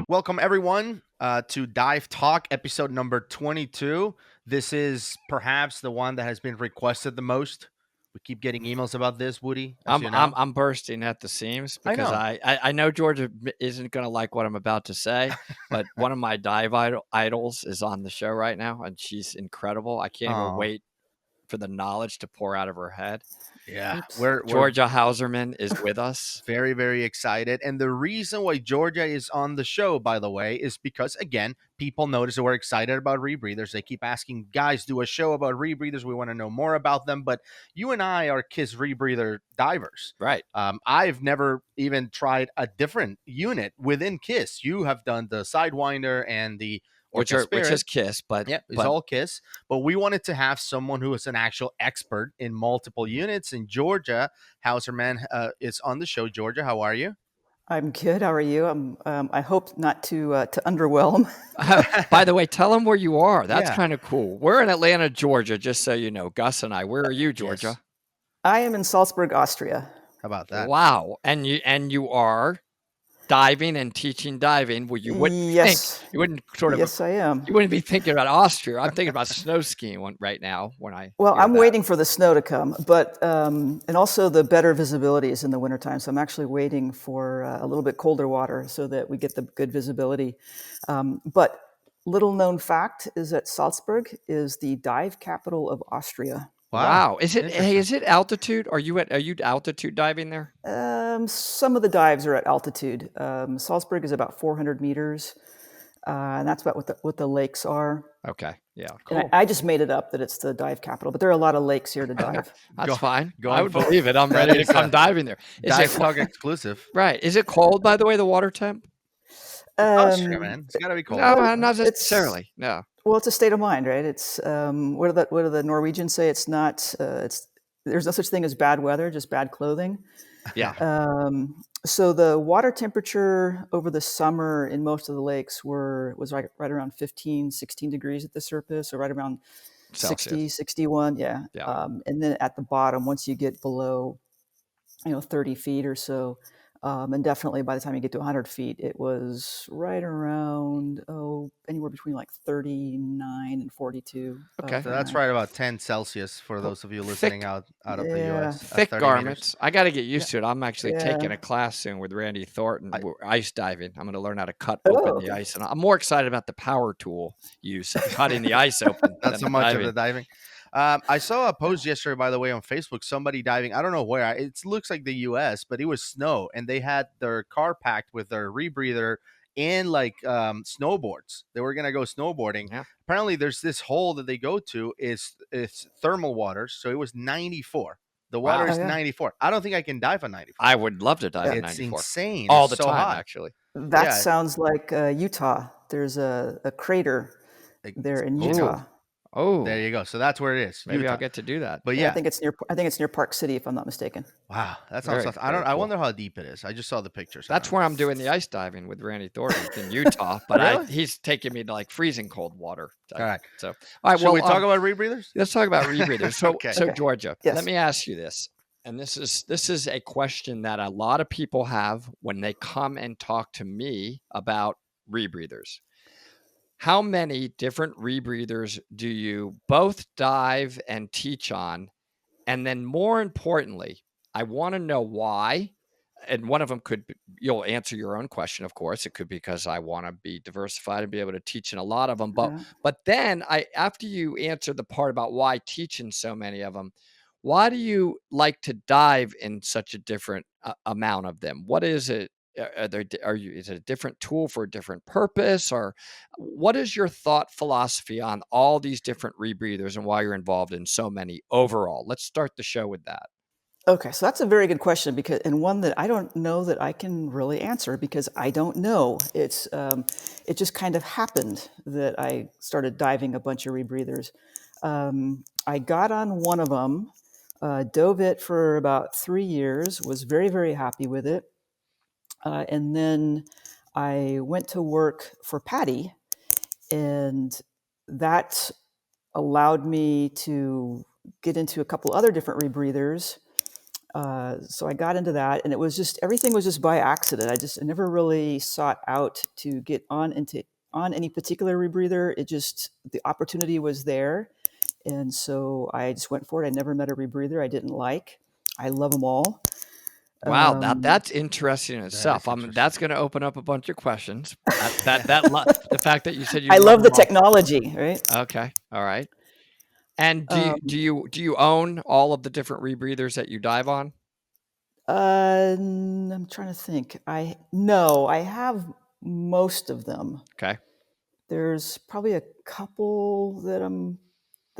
Welcome, everyone, to Dive Talk, episode number 22. This is perhaps the one that has been requested the most. We keep getting emails about this, Woody, as you know. I'm bursting at the seams I because know. I know Georgia isn't going to like what I'm about to say, but one of my dive idols is on the show right now, and she's incredible. I can't even wait for the knowledge to pour out of her head. Yeah, Oops. Georgia Hausserman is with us. very, very excited. And the reason why Georgia is on the show, by the way, is because, again, people notice that we're excited about rebreathers. They keep asking, guys, do a show about rebreathers. We want to know more about them. But you and I are KISS rebreather divers. Right. I've never even tried a different unit within KISS. You have done the Sidewinder and the which is KISS, but yeah, it's all KISS. But we wanted to have someone who is an actual expert in multiple units. And Georgia Hausserman is on the show. Georgia, how are you? I'm good. How are you? I hope not to underwhelm. By the way, tell them where you are. That's Yeah. kind of cool. We're in Atlanta, Georgia, just so you know. Gus and I. Where are you, Georgia? Yes. I am in Salzburg, Austria. How about that? Wow. And you are diving and teaching diving. Well, you wouldn't Yes. think, you wouldn't sort of Yes, I am. You wouldn't be thinking about Austria. I'm thinking about snow skiing right now. Well, I'm waiting for the snow to come, but and also the better visibility is in the wintertime. So I'm actually waiting for a little bit colder water so that we get the good visibility. But little known fact is that Salzburg is the dive capital of Austria. Wow. Is it altitude? Are you altitude diving there? Some of the dives are at altitude. Salzburg is about 400 meters. And that's about what the lakes are. Okay. Yeah. Cool. And I just made it up that it's the dive capital, but there are a lot of lakes here to dive. That's fine. I would believe it. I'm ready to come diving there. Dive Talk exclusive. Right. Is it cold, by the way, the water temp? Austria, man. It's got to be cold. No, not necessarily. No. Well, it's a state of mind, right? It's what do the Norwegians say? It's not. There's no such thing as bad weather, just bad clothing. Yeah. So the water temperature over the summer in most of the lakes was right around 15, 16 degrees at the surface, or right around Celsius. 60, 61. Yeah. And then at the bottom, once you get below, 30 feet or so, and definitely by the time you get to 100 feet, it was right around, anywhere between like 39 and 42. Okay. So that's right about 10 Celsius for those of you listening out of the U.S. Thick garments. Meters. I got to get used to it. I'm actually taking a class soon with Randy Thornton, ice diving. I'm going to learn how to cut open the ice. And I'm more excited about the power tool use of cutting the ice open. Not so much of the diving. I saw a post yesterday, by the way, on Facebook, somebody diving. I don't know where. It looks like the U.S., but it was snow, and they had their car packed with their rebreather and like snowboards. They were going to go snowboarding. Yeah. Apparently, there's this hole that they go to. It's thermal waters, so it was 94. The water is 94. I don't think I can dive on 94. I would love to dive on 94. It's insane. All it's the so time, hot. actually. That sounds like Utah. There's a crater there in Utah. Oh, there you go. So that's where it is. Maybe Utah. I'll get to do that. But I think it's near Park City, if I'm not mistaken. Wow, that sounds. Very I cool. wonder how deep it is. I just saw the pictures. That's where I'm doing the ice diving with Randy Thornton in Utah, but Really? he's taking me to like freezing cold water. All right. So, all right. Should we talk about rebreathers? Let's talk about rebreathers. So Georgia, Yes. let me ask you this, and this is a question that a lot of people have when they come and talk to me about rebreathers. How many different rebreathers do you both dive and teach on? And then more importantly, I want to know why. And one of them you'll answer your own question, of course. It could be because I want to be diversified and be able to teach in a lot of them. But then after you answer the part about why teaching so many of them, why do you like to dive in such a different amount of them? What is it? Is it a different tool for a different purpose, or what is your thought philosophy on all these different rebreathers and why you're involved in so many overall? Let's start the show with that. Okay, so that's a very good question and one that I don't know that I can really answer because I don't know. It just kind of happened that I started diving a bunch of rebreathers. I got on one of them, dove it for about 3 years, was very, very happy with it. And then I went to work for PADI, and that allowed me to get into a couple other different rebreathers. So I got into that, and it was just everything was just by accident. I never really sought out to get on any particular rebreather. It just the opportunity was there, and so I just went for it. I never met a rebreather I didn't like. I love them all. Wow, that's interesting in itself. interesting. That's going to open up a bunch of questions. Yeah. The fact that you said you I love love the them all. technology, right? Okay, all right. And Um, do you own all of the different rebreathers that you dive on? I'm trying to think. No, I have most of them. Okay. There's probably a couple that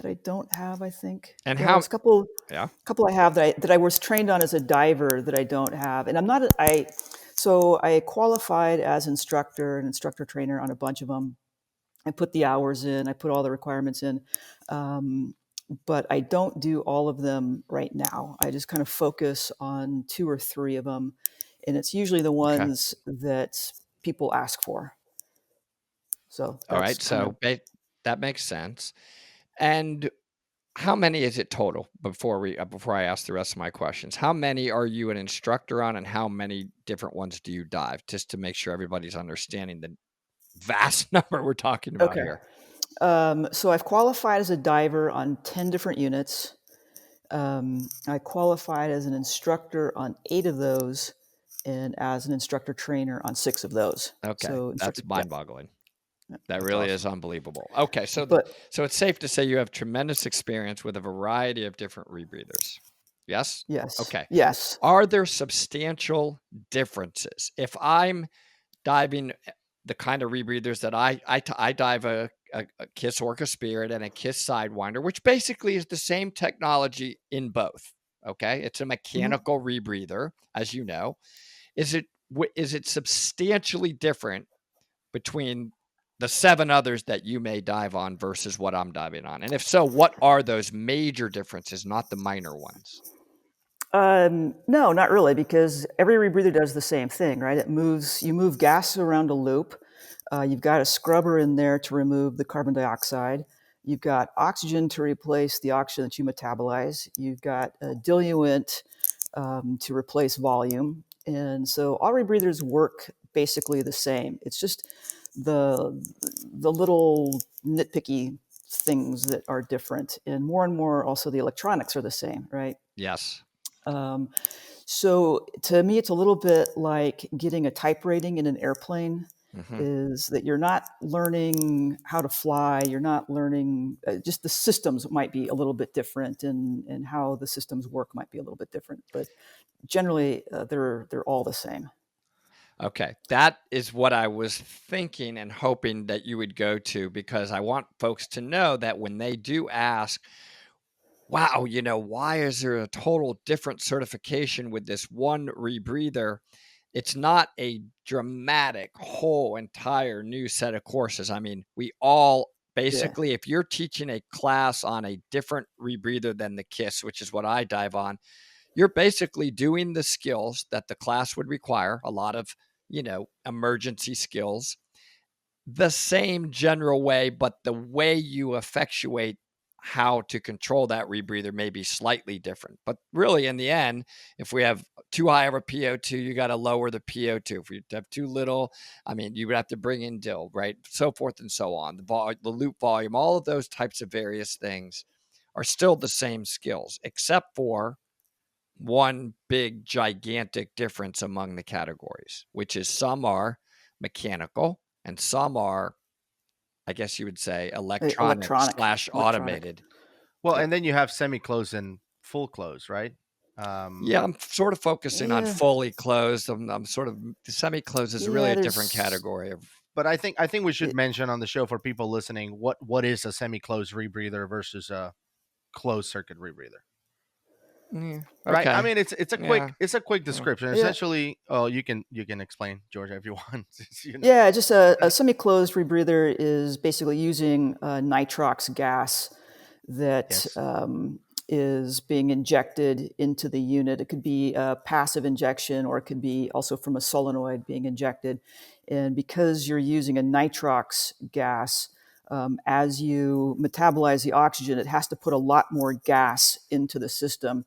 I don't have, I think. And Yeah, there's a couple yeah. I have that I was trained on as a diver that I don't have. And I'm not so I qualified as an instructor trainer on a bunch of them. I put the hours in, I put all the requirements in. But I don't do all of them right now. I just kind of focus on 2 or 3 of them, and it's usually the Okay. ones that people ask for. So All that's right. So that makes sense. And how many is it total before I ask the rest of my questions? How many are you an instructor on, and how many different ones do you dive? Just to make sure everybody's understanding the vast number we're talking about okay. here. So I've qualified as a diver on 10 different units. I qualified as an instructor on 8 of those, and as an instructor trainer on 6 of those. Okay, So that's yeah. mind-boggling. That That's really awesome. is unbelievable. Okay, so But so it's safe to say you have tremendous experience with a variety of different rebreathers. Yes? yes, Okay. yes. Are there substantial differences? If I'm diving the kind of rebreathers that I dive a Kiss Orca Spirit and a Kiss Sidewinder, which basically is the same technology in both. Okay, it's a mechanical rebreather, as you know. Is it substantially different between the 7 others that you may dive on versus what I'm diving on? And if so, what are those major differences, not the minor ones? No, not really, because every rebreather does the same thing, right? You move gas around a loop. You've got a scrubber in there to remove the carbon dioxide. You've got oxygen to replace the oxygen that you metabolize. You've got a diluent to replace volume. And so all rebreathers work basically the same. It's just the little nitpicky things that are different. And more also the electronics are the same, right? Yes. Um, so to me, it's a little bit like getting a type rating in an airplane. Mm-hmm. Is that you're not learning how to fly, you're not learning, just the systems might be a little bit different, and how the systems work might be a little bit different. But generally, they're all the same. Okay, that is what I was thinking and hoping that you would go to, because I want folks to know that when they do ask, wow, why is there a total different certification with this one rebreather? It's not a dramatic whole entire new set of courses. I mean, we all Yeah. basically, if you're teaching a class on a different rebreather than the KISS, which is what I dive on, you're basically doing the skills that the class would require, a lot of, emergency skills, the same general way, but the way you effectuate how to control that rebreather may be slightly different. But really, in the end, if we have too high of a PO2, you got to lower the PO2. If we have too little, I mean, you would have to bring in DIL, right? So forth and so on. The loop volume, all of those types of various things are still the same skills, except for one big, gigantic difference among the categories, which is some are mechanical and some are, I guess you would say, electronic / automated. Well, and then you have semi-closed and full close, right? Yeah, I'm sort of focusing on Yeah. fully closed. I'm sort of semi-closed is really Yeah, a different category of. But I think we should it, mention on the show for people listening what is a semi-closed rebreather versus a closed circuit rebreather. Yeah, Right? I okay. mean, it's a quick description. yeah. Essentially, oh, you can explain, Georgia, if you want. Yeah, just a semi-closed rebreather is basically using nitrox gas that Yes. is being injected into the unit. It could be a passive injection, or it could be also from a solenoid being injected. And because you're using a nitrox gas, as you metabolize the oxygen, it has to put a lot more gas into the system.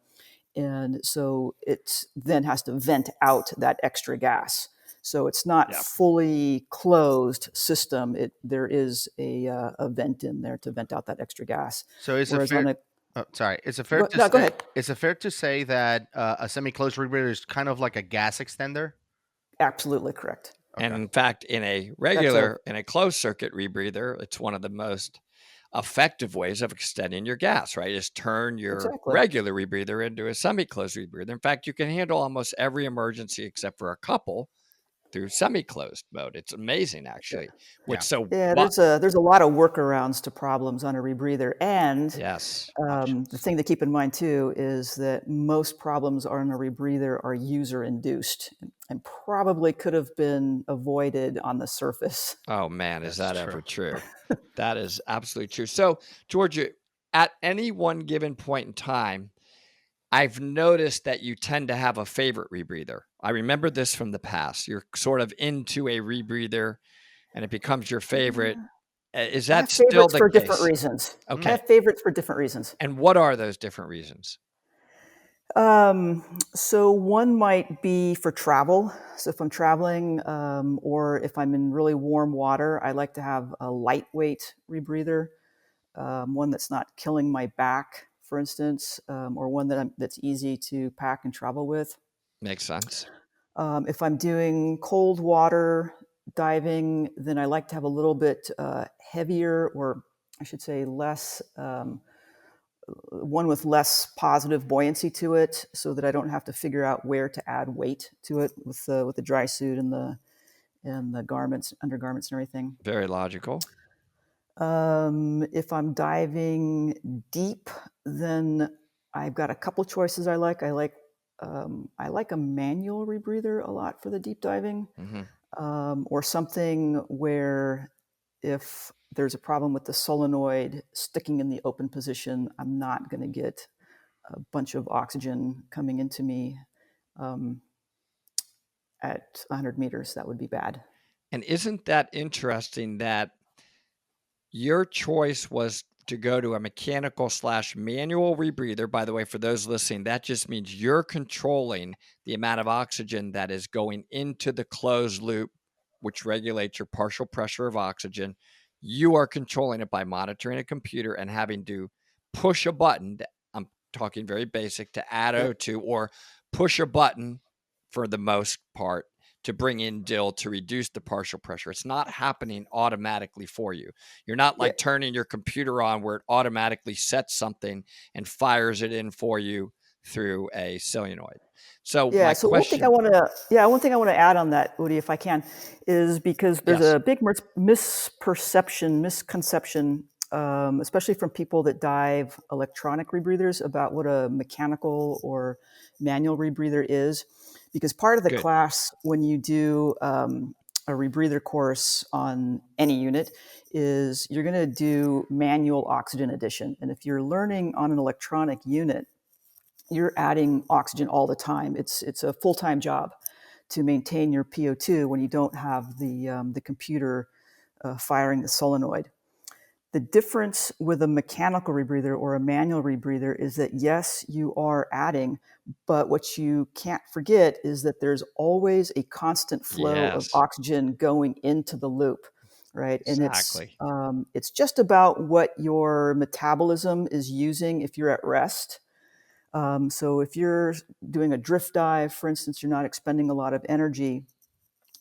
And so it then has to vent out that extra gas. So it's not Yep. fully closed system. There is a vent in there to vent out that extra gas. So is it Whereas fair? on a Oh, sorry. Is it fair to no, go say? ahead. Is it fair to say that a semi-closed rebreather is kind of like a gas extender? Absolutely correct. And Okay. in fact, in a closed circuit rebreather, it's one of the most effective ways of extending your gas, right? Is turn your Exactly. regular rebreather into a semi-closed rebreather. In fact, you can handle almost every emergency except for a couple through semi-closed mode. It's amazing, actually. Yeah. Yeah, there's a lot of workarounds to problems on a rebreather, and Yes, the thing to keep in mind too is that most problems on a rebreather are user induced and probably could have been avoided on the surface. Oh man, is That's that true. ever true? That is absolutely true. So, Georgia, at any one given point in time, I've noticed that you tend to have a favorite rebreather. I remember this from the past. You're sort of into a rebreather and it becomes your favorite. Is I that have still favorites the for different case? reasons. I Okay. have favorites for different reasons. And what are those different reasons? So one might be for travel. So if I'm traveling, or if I'm in really warm water, I like to have a lightweight rebreather, one that's not killing my back, for instance, or one that's easy to pack and travel with. Makes sense. If I'm doing cold water diving, then I like to have a little bit heavier, or I should say less. One with less positive buoyancy to it, so that I don't have to figure out where to add weight to it with the dry suit and the garments, undergarments, and everything. Very logical. If I'm diving deep, then I've got a couple choices I like. I like a manual rebreather a lot for the deep diving, or something where if there's a problem with the solenoid sticking in the open position, I'm not going to get a bunch of oxygen coming into me um, at 100 meters. That would be bad. And isn't that interesting that your choice was to go to a mechanical / manual rebreather? By the way, for those listening, that just means you're controlling the amount of oxygen that is going into the closed loop, which regulates your partial pressure of oxygen. You are controlling it by monitoring a computer and having to push a button. I'm talking very basic, to add O2, or push a button for the most part to bring in DIL to reduce the partial pressure. It's not happening automatically for you. You're not like turning your computer on where it automatically sets something and fires it in for you through a solenoid. So my So question, one thing I want to add on that, Udi, if I can, is because there's yes, a big misconception, especially from people that dive electronic rebreathers, about what a mechanical or manual rebreather is. Because part of the good. class, when you do a rebreather course on any unit, is you're going to do manual oxygen addition. And if you're learning on an electronic unit, you're adding oxygen all the time. It's a full-time job to maintain your PO2 when you don't have the computer firing the solenoid. The difference with a mechanical rebreather or a manual rebreather is that, yes, you are adding, but what you can't forget is that there's always a constant flow of Yes, oxygen going into the loop, right? And exactly. it's just about what your metabolism is using if you're at rest. So if you're doing a drift dive, for instance, you're not expending a lot of energy,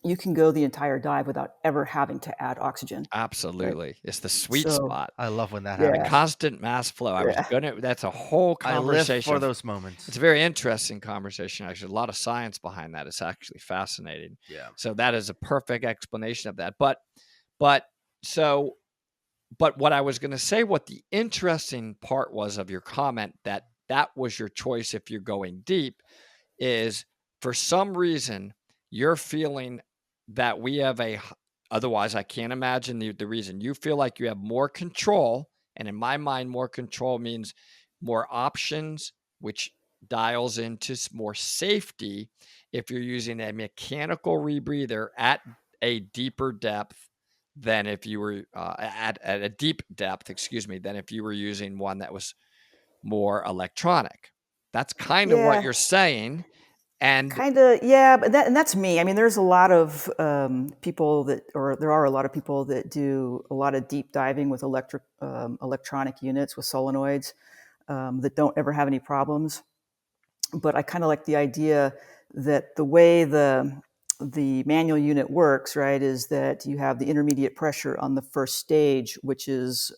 you can go the entire dive without ever having to add oxygen, right? Absolutely. It's the sweet So spot. I love when that The yeah, happens. constant mass flow. yeah, That's a whole I live conversation. for those It's moments. a very interesting conversation. Actually, a lot of science behind that. It's actually fascinating. Yeah. So that is a perfect explanation of that. But so, but what I was going to say, what the interesting part was of your comment, that was your choice if you're going deep, is for some reason you're feeling that we have otherwise I can't imagine the reason. You feel like you have more control, and in my mind more control means more options, which dials into more safety if you're using a mechanical rebreather at a deeper depth than if you were at a deep depth, than if you were using one that was more electronic. That's kind of what you're saying. And kind of, yeah, but that's me. I mean, there's a lot of people there are a lot of people that do a lot of deep diving with electronic units with solenoids that don't ever have any problems. But I kind of like the idea that the way the manual unit works, right, is that you have the intermediate pressure on the first stage, which is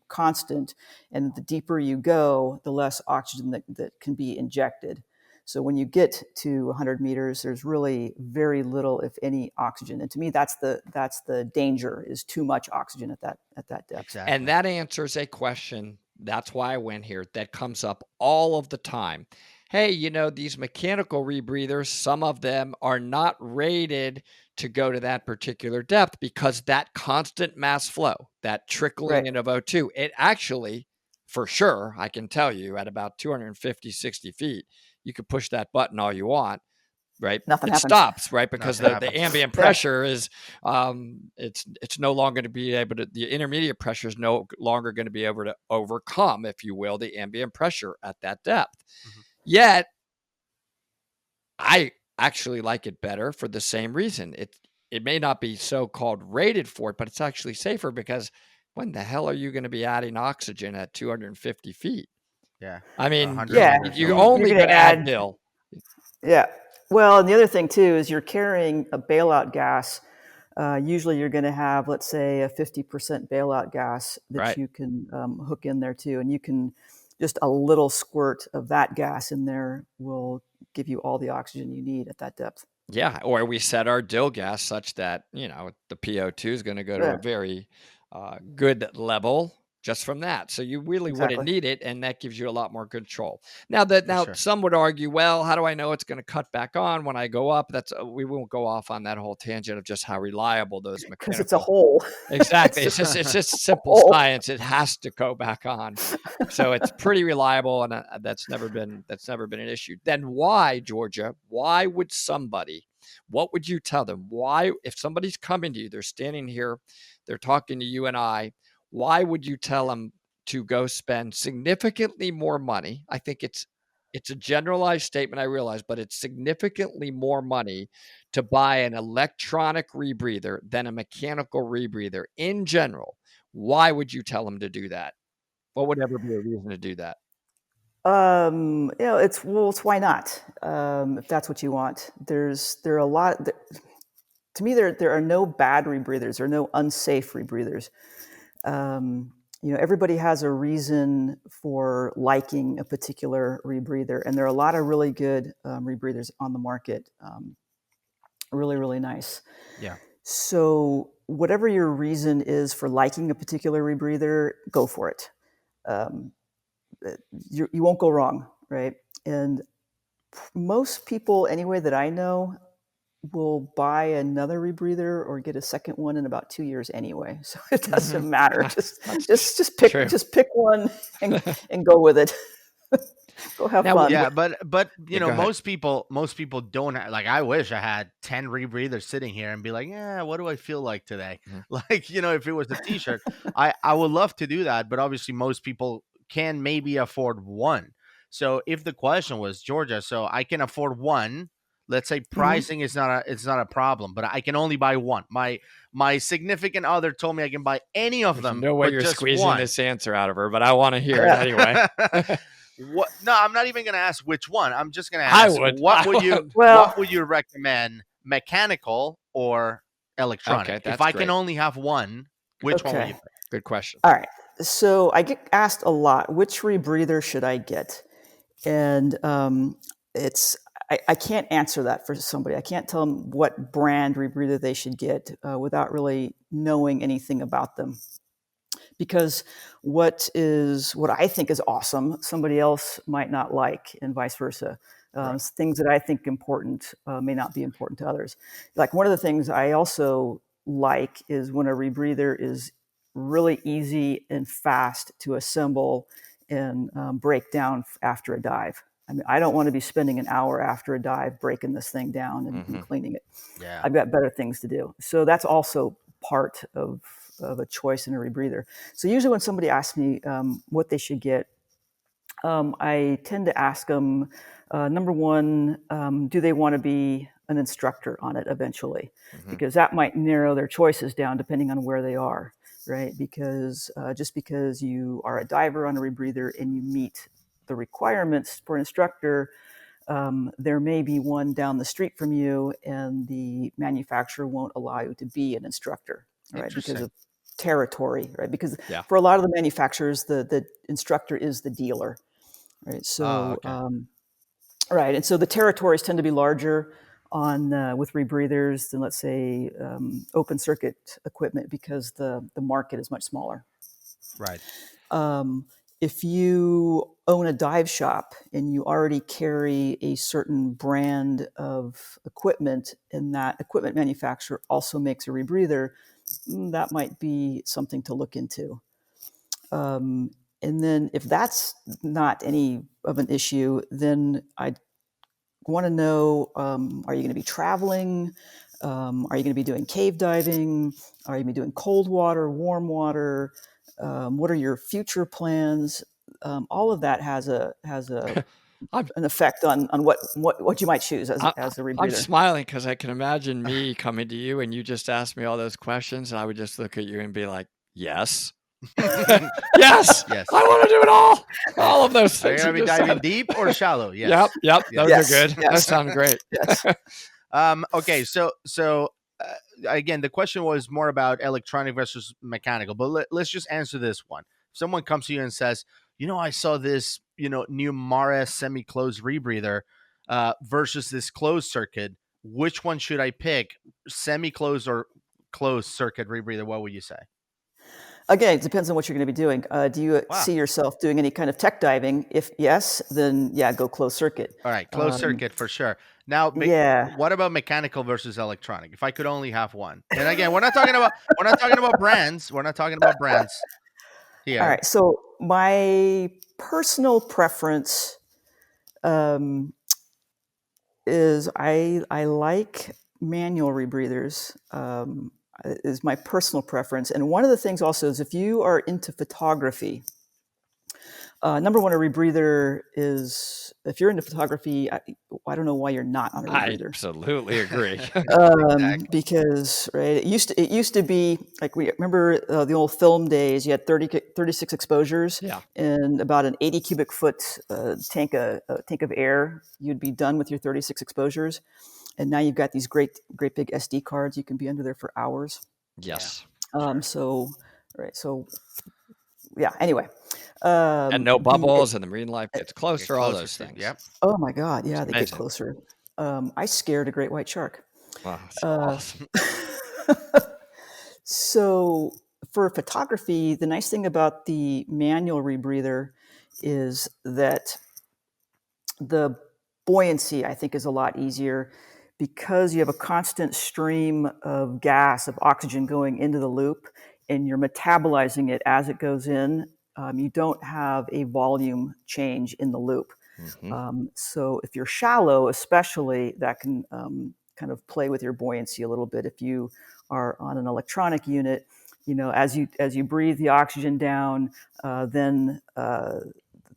constant, and the deeper you go, the less oxygen that can be injected. So when you get to 100 meters, there's really very little, if any, oxygen. And to me, that's the danger, is too much oxygen at that depth. Exactly. And that answers a question. That's why I went here. That comes up all of the time. Hey, these mechanical rebreathers, some of them are not rated to go to that particular depth because that constant mass flow, that trickling in of O2, it actually, for sure, I can tell you, at about 250, 60 feet, you could push that button all you want, right? Nothing happens. Stops, right? Because Nothing the happens. ambient pressure is, it's no longer to be able to, the intermediate pressure is no longer going to be able to overcome, if you will, the ambient pressure at that depth. Mm-hmm. Yet, I actually like it better for the same reason. It may not be so-called rated for it, but it's actually safer because when the hell are you going to be adding oxygen at 250 feet? Yeah. I mean, 100 yeah, meters. you're only going to add nil. Yeah. Well, and the other thing too is you're carrying a bailout gas. Usually you're going to have, let's say, a 50% bailout gas that you can hook in there too. And you can, just a little squirt of that gas in there will give you all the oxygen you need at that depth. Yeah. Or we set our dill gas such that, the PO2 is going to go to a very good level just from that. So you really wouldn't need it, and that gives you a lot more control. Now some would argue, well, how do I know it's going to cut back on when I go up? That's we won't go off on that whole tangent of just how reliable those mechanical. Because it's a hole. Exactly. It's just simple science. It has to go back on. So it's pretty reliable, and that's never been an issue. Then why, Georgia? Why would somebody? What would you tell them? Why, if somebody's coming to you, they're standing here, they're talking to you and I, why would you tell them to go spend significantly more money? I think it's a generalized statement, I realize, but it's significantly more money to buy an electronic rebreather than a mechanical rebreather in general. Why would you tell them to do that? What would ever be a reason to do that? It's why not? If that's what you want. There are a lot. To me, there are no bad rebreathers. There are no unsafe rebreathers. Everybody has a reason for liking a particular rebreather, and there are a lot of really good rebreathers on the market. Really, really nice. Yeah. So whatever your reason is for liking a particular rebreather, go for it. You won't go wrong, right? And most people, anyway, that I know, will buy another rebreather or get a second one in about 2 years anyway. So it doesn't matter. Just pick one and go with it. Go have fun. Yeah, but most people don't like. I wish I had 10 rebreathers sitting here and be like, yeah, what do I feel like today? Mm-hmm. Like, if it was a t-shirt, I would love to do that, but obviously most people can maybe afford one. So if the question was, Georgia, so I can afford one, let's say pricing is not a problem, but I can only buy one. My significant other told me I can buy any of them. No way you're squeezing this answer out of her, but I want to hear it anyway. What? No, I'm not even going to ask which one. I'm just going to ask, what would you recommend, mechanical or electronic? Okay, if I can only have one, which one would you pick? Good question. All right. So I get asked a lot, which rebreather should I get? And I can't answer that for somebody. I can't tell them what brand rebreather they should get without really knowing anything about them. Because what I think is awesome, somebody else might not like, and vice versa. Right. Things that I think important may not be important to others. Like, one of the things I also like is when a rebreather is really easy and fast to assemble and break down after a dive. I mean, I don't want to be spending an hour after a dive breaking this thing down and cleaning it. Yeah. I've got better things to do. So that's also part of a choice in a rebreather. So usually when somebody asks me what they should get, I tend to ask them, number one, do they want to be an instructor on it eventually? Because that might narrow their choices down depending on where they are, right? Because just because you are a diver on a rebreather and you meet the requirements for an instructor, there may be one down the street from you and the manufacturer won't allow you to be an instructor, right? Because of territory, right? Because for a lot of the manufacturers, the instructor is the dealer, right? So, right, and so the territories tend to be larger on with rebreathers than, let's say, open circuit equipment because the market is much smaller. Right. If you own a dive shop and you already carry a certain brand of equipment and that equipment manufacturer also makes a rebreather, that might be something to look into. And then if that's not any of an issue, then I'd want to know, are you going to be traveling? Are you going to be doing cave diving? Are you going to be doing cold water, warm water? What are your future plans? All of that has an effect on what you might choose as a rebreather. I'm smiling because I can imagine me coming to you and you just asked me all those questions, and I would just look at you and be like, yes. Yes, I want to do it all of those things. Are you going to be diving deep or shallow? Yes. Yep. Those are good. Those sound great. Yes. Okay, so again, the question was more about electronic versus mechanical, but let's just answer this one. If someone comes to you and says, I saw this, new Mara semi-closed rebreather versus this closed circuit, which one should I pick, semi-closed or closed circuit rebreather? What would you say? Again, it depends on what you're going to be doing. Do you see yourself doing any kind of tech diving? If yes, then go closed circuit. All right, closed circuit for sure. Now, what about mechanical versus electronic? If I could only have one, and again, we're not talking about brands. We're not talking about brands here. All right. So my personal preference is I like manual rebreathers. Is my personal preference. And one of the things also is if you are into photography, number one, a rebreather is, if you're into photography, I don't know why you're not on a rebreather. I absolutely agree. Exactly. Because, right, it used to be like, we remember the old film days, you had 36 exposures and about an 80 cubic foot tank of air. You'd be done with your 36 exposures. And now you've got these great big SD cards. You can be under there for hours. Yes. Anyway. And no bubbles, and the marine life gets closer, all those things. Yep. Oh my God. Yeah, they get closer. I scared a great white shark. Wow, that's awesome. So for photography, the nice thing about the manual rebreather is that the buoyancy, I think, is a lot easier because you have a constant stream of gas, of oxygen going into the loop, and you're metabolizing it as it goes in. You don't have a volume change in the loop. So if you're shallow, especially, that can kind of play with your buoyancy a little bit. If you are on an electronic unit, as you breathe the oxygen down, then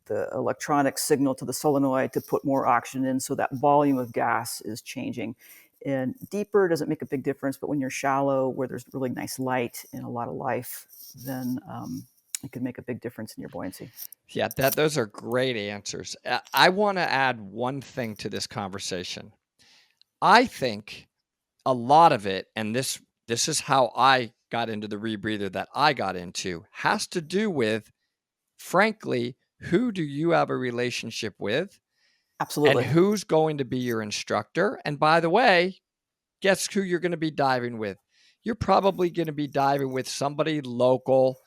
the electronic signal to the solenoid to put more oxygen in, so that volume of gas is changing. And deeper doesn't make a big difference, but when you're shallow, where there's really nice light and a lot of life, then it can make a big difference in your buoyancy. Yeah, those are great answers. I want to add one thing to this conversation. I think a lot of it, and this is how I got into the rebreather that I got into, has to do with, frankly, who do you have a relationship with? Absolutely. And who's going to be your instructor? And by the way, guess who you're going to be diving with? You're probably going to be diving with somebody local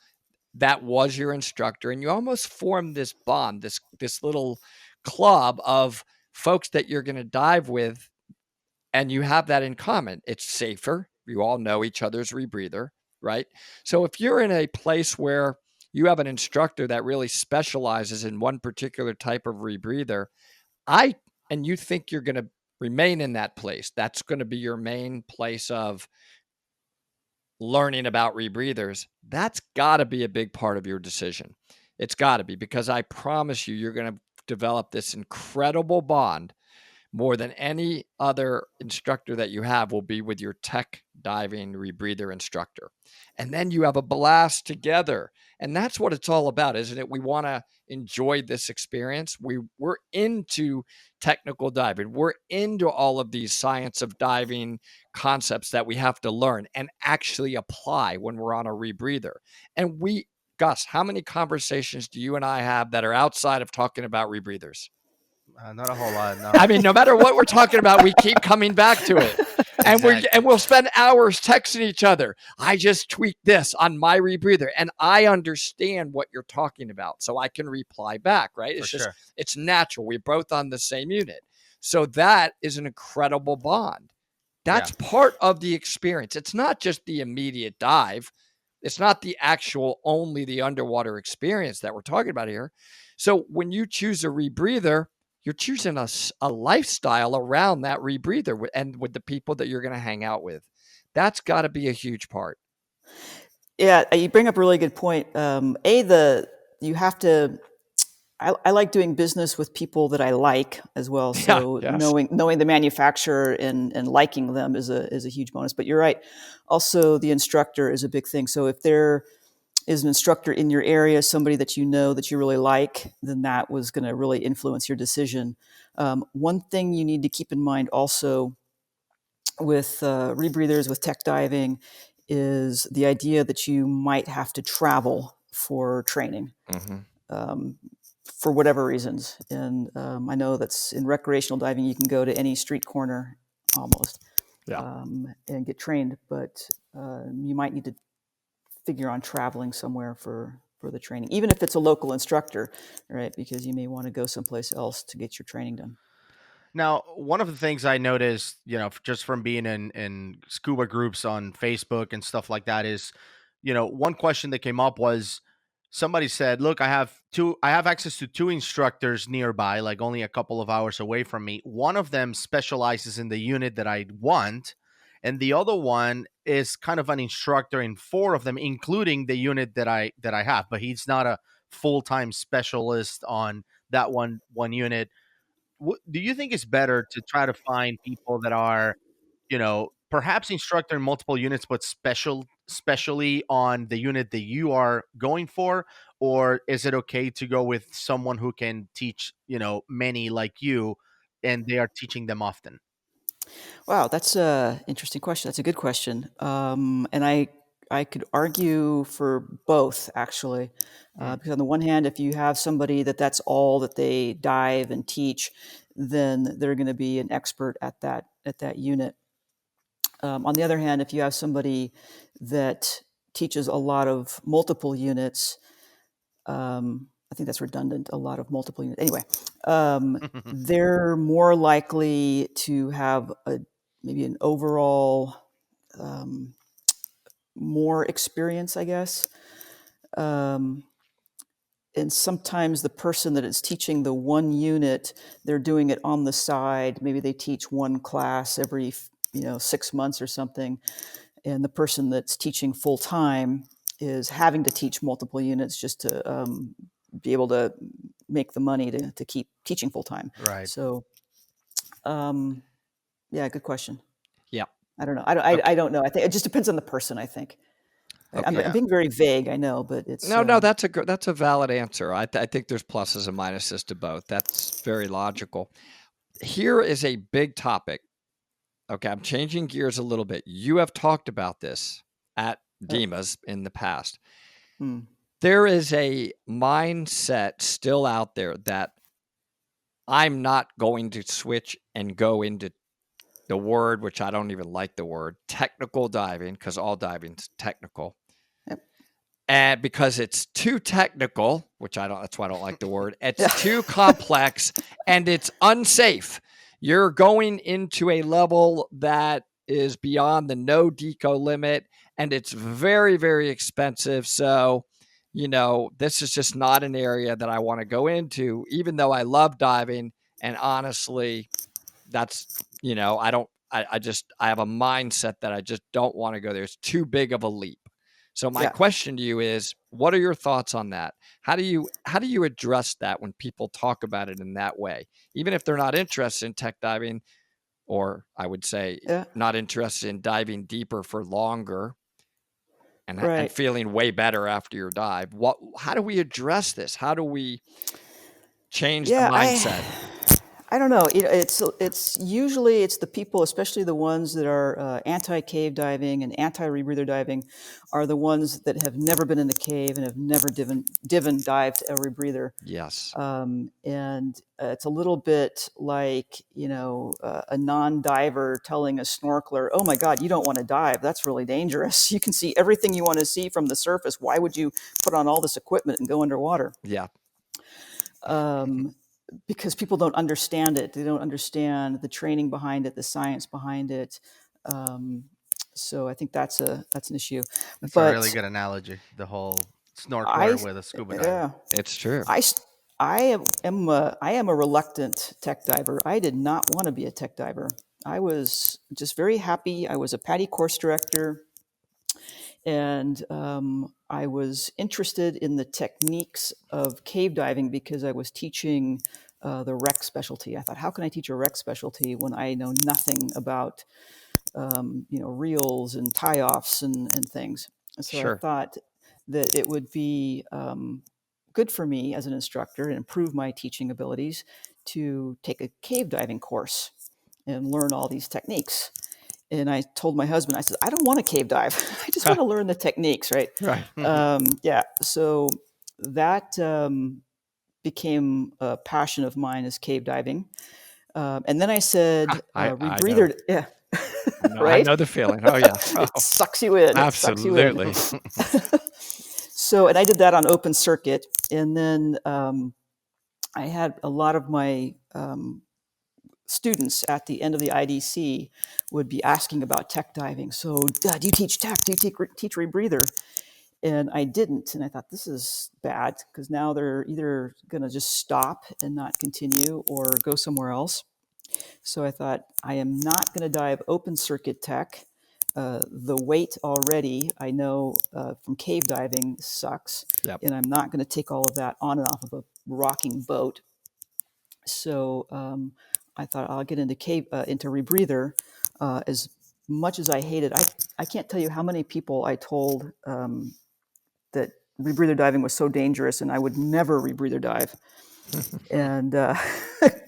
that was your instructor, and you almost form this bond, this little club of folks that you're going to dive with, and you have that in common. It's safer. You all know each other's rebreather, right? So if you're in a place where you have an instructor that really specializes in one particular type of rebreather, and you think you're going to remain in that place, that's going to be your main place of learning about rebreathers, that's got to be a big part of your decision. It's got to be, because I promise you, you're going to develop this incredible bond. More than any other instructor that you have will be with your tech diving rebreather instructor. And then you have a blast together. And that's what it's all about, isn't it? We want to enjoy this experience. We're into technical diving. We're into all of these science of diving concepts that we have to learn and actually apply when we're on a rebreather. And Gus, how many conversations do you and I have that are outside of talking about rebreathers? Not a whole lot. No. I mean, no matter what we're talking about, we keep coming back to it. And we'll spend hours texting each other. I just tweaked this on my rebreather, and I understand what you're talking about, so I can reply back, right? It's just, it's natural. We're both on the same unit. So that is an incredible bond. That's part of the experience. It's not just the immediate dive. It's not the actual only the underwater experience that we're talking about here. So when you choose a rebreather, you're choosing a lifestyle around that rebreather and with the people that you're going to hang out with. That's got to be a huge part. Yeah, you bring up a really good point. You have to. I like doing business with people that I like as well. So knowing the manufacturer and liking them is a huge bonus. But you're right. Also, the instructor is a big thing. So if there is an instructor in your area, somebody that you know that you really like, then that was going to really influence your decision. One thing you need to keep in mind also with rebreathers, with tech diving, is the idea that you might have to travel for training. For whatever reasons. And I know that's in recreational diving, you can go to any street corner almost and get trained, but you might need to figure on traveling somewhere for the training, even if it's a local instructor, right? Because you may want to go someplace else to get your training done. Now, one of the things I noticed, just from being in scuba groups on Facebook and stuff like that is, one question that came up was somebody said, look, I have access to two instructors nearby, like only a couple of hours away from me. One of them specializes in the unit that I want, and the other one is kind of an instructor in four of them, including the unit that I have, but he's not a full-time specialist on that one unit. Do you think it's better to try to find people that are, perhaps instructor in multiple units, but specially on the unit that you are going for? Or is it okay to go with someone who can teach, many like you, and they are teaching them often? Wow, that's an interesting question. That's a good question. And I could argue for both, actually. Because on the one hand, if you have somebody that's all that they dive and teach, then they're going to be an expert at that unit. On the other hand, if you have somebody that teaches a lot of multiple units, I think that's redundant, a lot of multiple units. Anyway, they're more likely to have maybe an overall more experience, I guess. And sometimes the person that is teaching the one unit, they're doing it on the side. Maybe they teach one class every 6 months or something. And the person that's teaching full time is having to teach multiple units just to be able to make the money to keep teaching full time. Right. So, yeah, good question. Yeah. I don't know. I don't know. I think it just depends on the person, I think. Okay. I'm being very vague, I know, but it's... No, that's a valid answer. I think there's pluses and minuses to both. That's very logical. Here is a big topic. Okay, I'm changing gears a little bit. You have talked about this at DEMAs in the past. There is a mindset still out there that I'm not going to switch and go into the word, which I don't even like the word, technical diving, because all diving's technical. Yep. And because it's too technical, that's why I don't like the word. It's too complex and it's unsafe. You're going into a level that is beyond the no deco limit, and it's very, very expensive. So, this is just not an area that I want to go into, even though I love diving. And honestly, that's, I have a mindset that I just don't want to go there. It's too big of a leap. So my Yeah. question to you is, what are your thoughts on that? How do you address that when people talk about it in that way, even if they're not interested in tech diving, or I would say Yeah. not interested in diving deeper for longer and Right. feeling way better after your dive? How do we address this? How do we change the Yeah, mindset? I don't know. It's usually it's the people, especially the ones that are anti-cave diving and anti-rebreather diving, are the ones that have never been in the cave and have never dived a rebreather. Yes. And it's a little bit like, a non-diver telling a snorkeler, "Oh my God, you don't want to dive. That's really dangerous. You can see everything you want to see from the surface. Why would you put on all this equipment and go underwater?" Yeah. Because people don't understand it. They don't understand the training behind it, the science behind it. So I think that's an issue. That's a really But good analogy. The whole snorkeler I, with a scuba diver. yeah, It's true. I am a reluctant tech diver. I did not want to be a tech diver. I was just very happy. I was a PADI course director, and I was interested in the techniques of cave diving because I was teaching the rec specialty. I thought, how can I teach a rec specialty when I know nothing about reels and tie-offs and things? And so I Sure. thought that it would be good for me as an instructor and improve my teaching abilities to take a cave diving course and learn all these techniques. And I told my husband, I said, I don't want to cave dive. I just want to learn the techniques, right? Right. Yeah. So that became a passion of mine, is cave diving. And then I said, I know. rebreather. Yeah. No, I Right? know the feeling. Oh yeah. Oh, It sucks you in. It sucks you in. absolutely. So, and I did that on open circuit. And then I had a lot of my students at the end of the IDC would be asking about tech diving. So, do you teach tech? Do you teach rebreather? And I didn't. And I thought, this is bad, because now they're either going to just stop and not continue or go somewhere else. So I thought, I am not going to dive open circuit tech. The weight already, I know from cave diving, sucks. Yep. And I'm not going to take all of that on and off of a rocking boat. So I thought, I'll get into rebreather. As much as I hate it, I can't tell you how many people I told that rebreather diving was so dangerous and I would never rebreather dive. And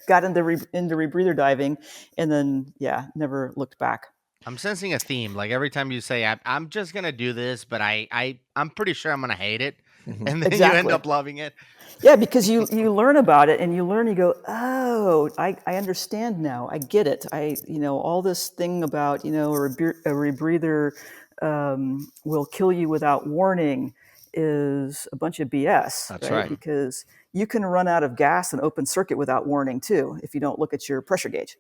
got into rebreather diving, and then never looked back. I'm sensing a theme. Like every time you say, I'm just gonna do this, but I'm pretty sure I'm gonna hate it, and then you end up loving it. Yeah, because you learn about it, and you go, oh, I understand now. I get it. All this thing about a rebreather will kill you without warning is a bunch of BS. That's right. Because you can run out of gas in open circuit without warning too, if you don't look at your pressure gauge.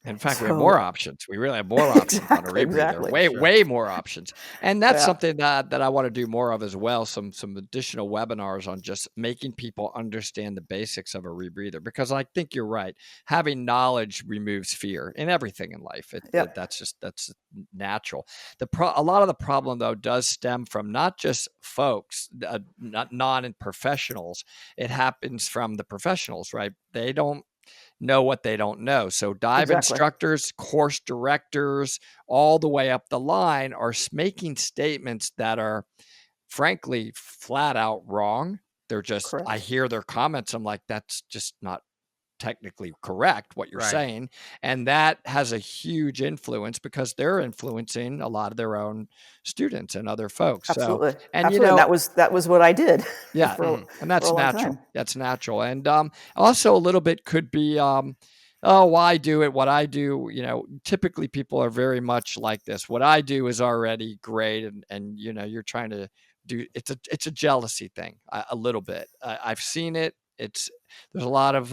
In fact, we have more options. We really have more options on a rebreather. Exactly. Way more options. And that's something that I want to do more of as well. Some additional webinars on just making people understand the basics of a rebreather, because I think you're right. Having knowledge removes fear in everything in life. That's natural. A lot of the problem, though, does stem from not just folks, not non-professionals. It happens from the professionals, right? They don't know what they don't know. So dive instructors, course directors, all the way up the line are making statements that are frankly flat out wrong. They're just, correct. I hear their comments. I'm like, that's just not technically correct what you're saying. And that has a huge influence, because they're influencing a lot of their own students and other folks. Absolutely. So, and absolutely. That was what I did. Yeah. And that's natural. That's natural. And also a little bit could be, I do it, what I do, typically people are very much like this. What I do is already great. And you're trying to do, it's a jealousy thing a little bit. I've seen it. There's a lot of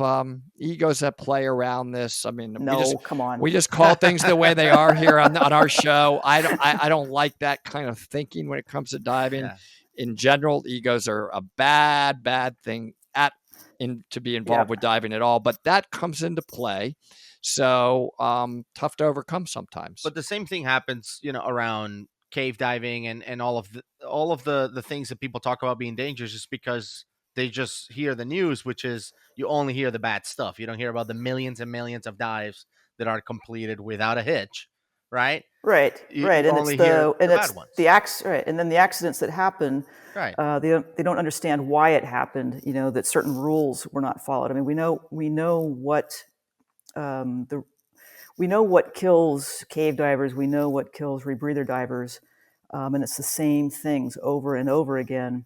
egos that play around this. I mean, come on. We just call things the way they are here on our show. I don't like that kind of thinking when it comes to diving. Yeah. In general, egos are a bad thing to be involved with diving at all, but that comes into play. So tough to overcome sometimes. But the same thing happens, around cave diving and all of the things that people talk about being dangerous is because they just hear the news, which is you only hear the bad stuff. You don't hear about the millions and millions of dives that are completed without a hitch, right? Right, right, You and only hear the bad ones, right, and then the accidents that happen. right? They don't understand why it happened. That certain rules were not followed. I mean, we know what we know what kills cave divers. We know what kills rebreather divers, and it's the same things over and over again.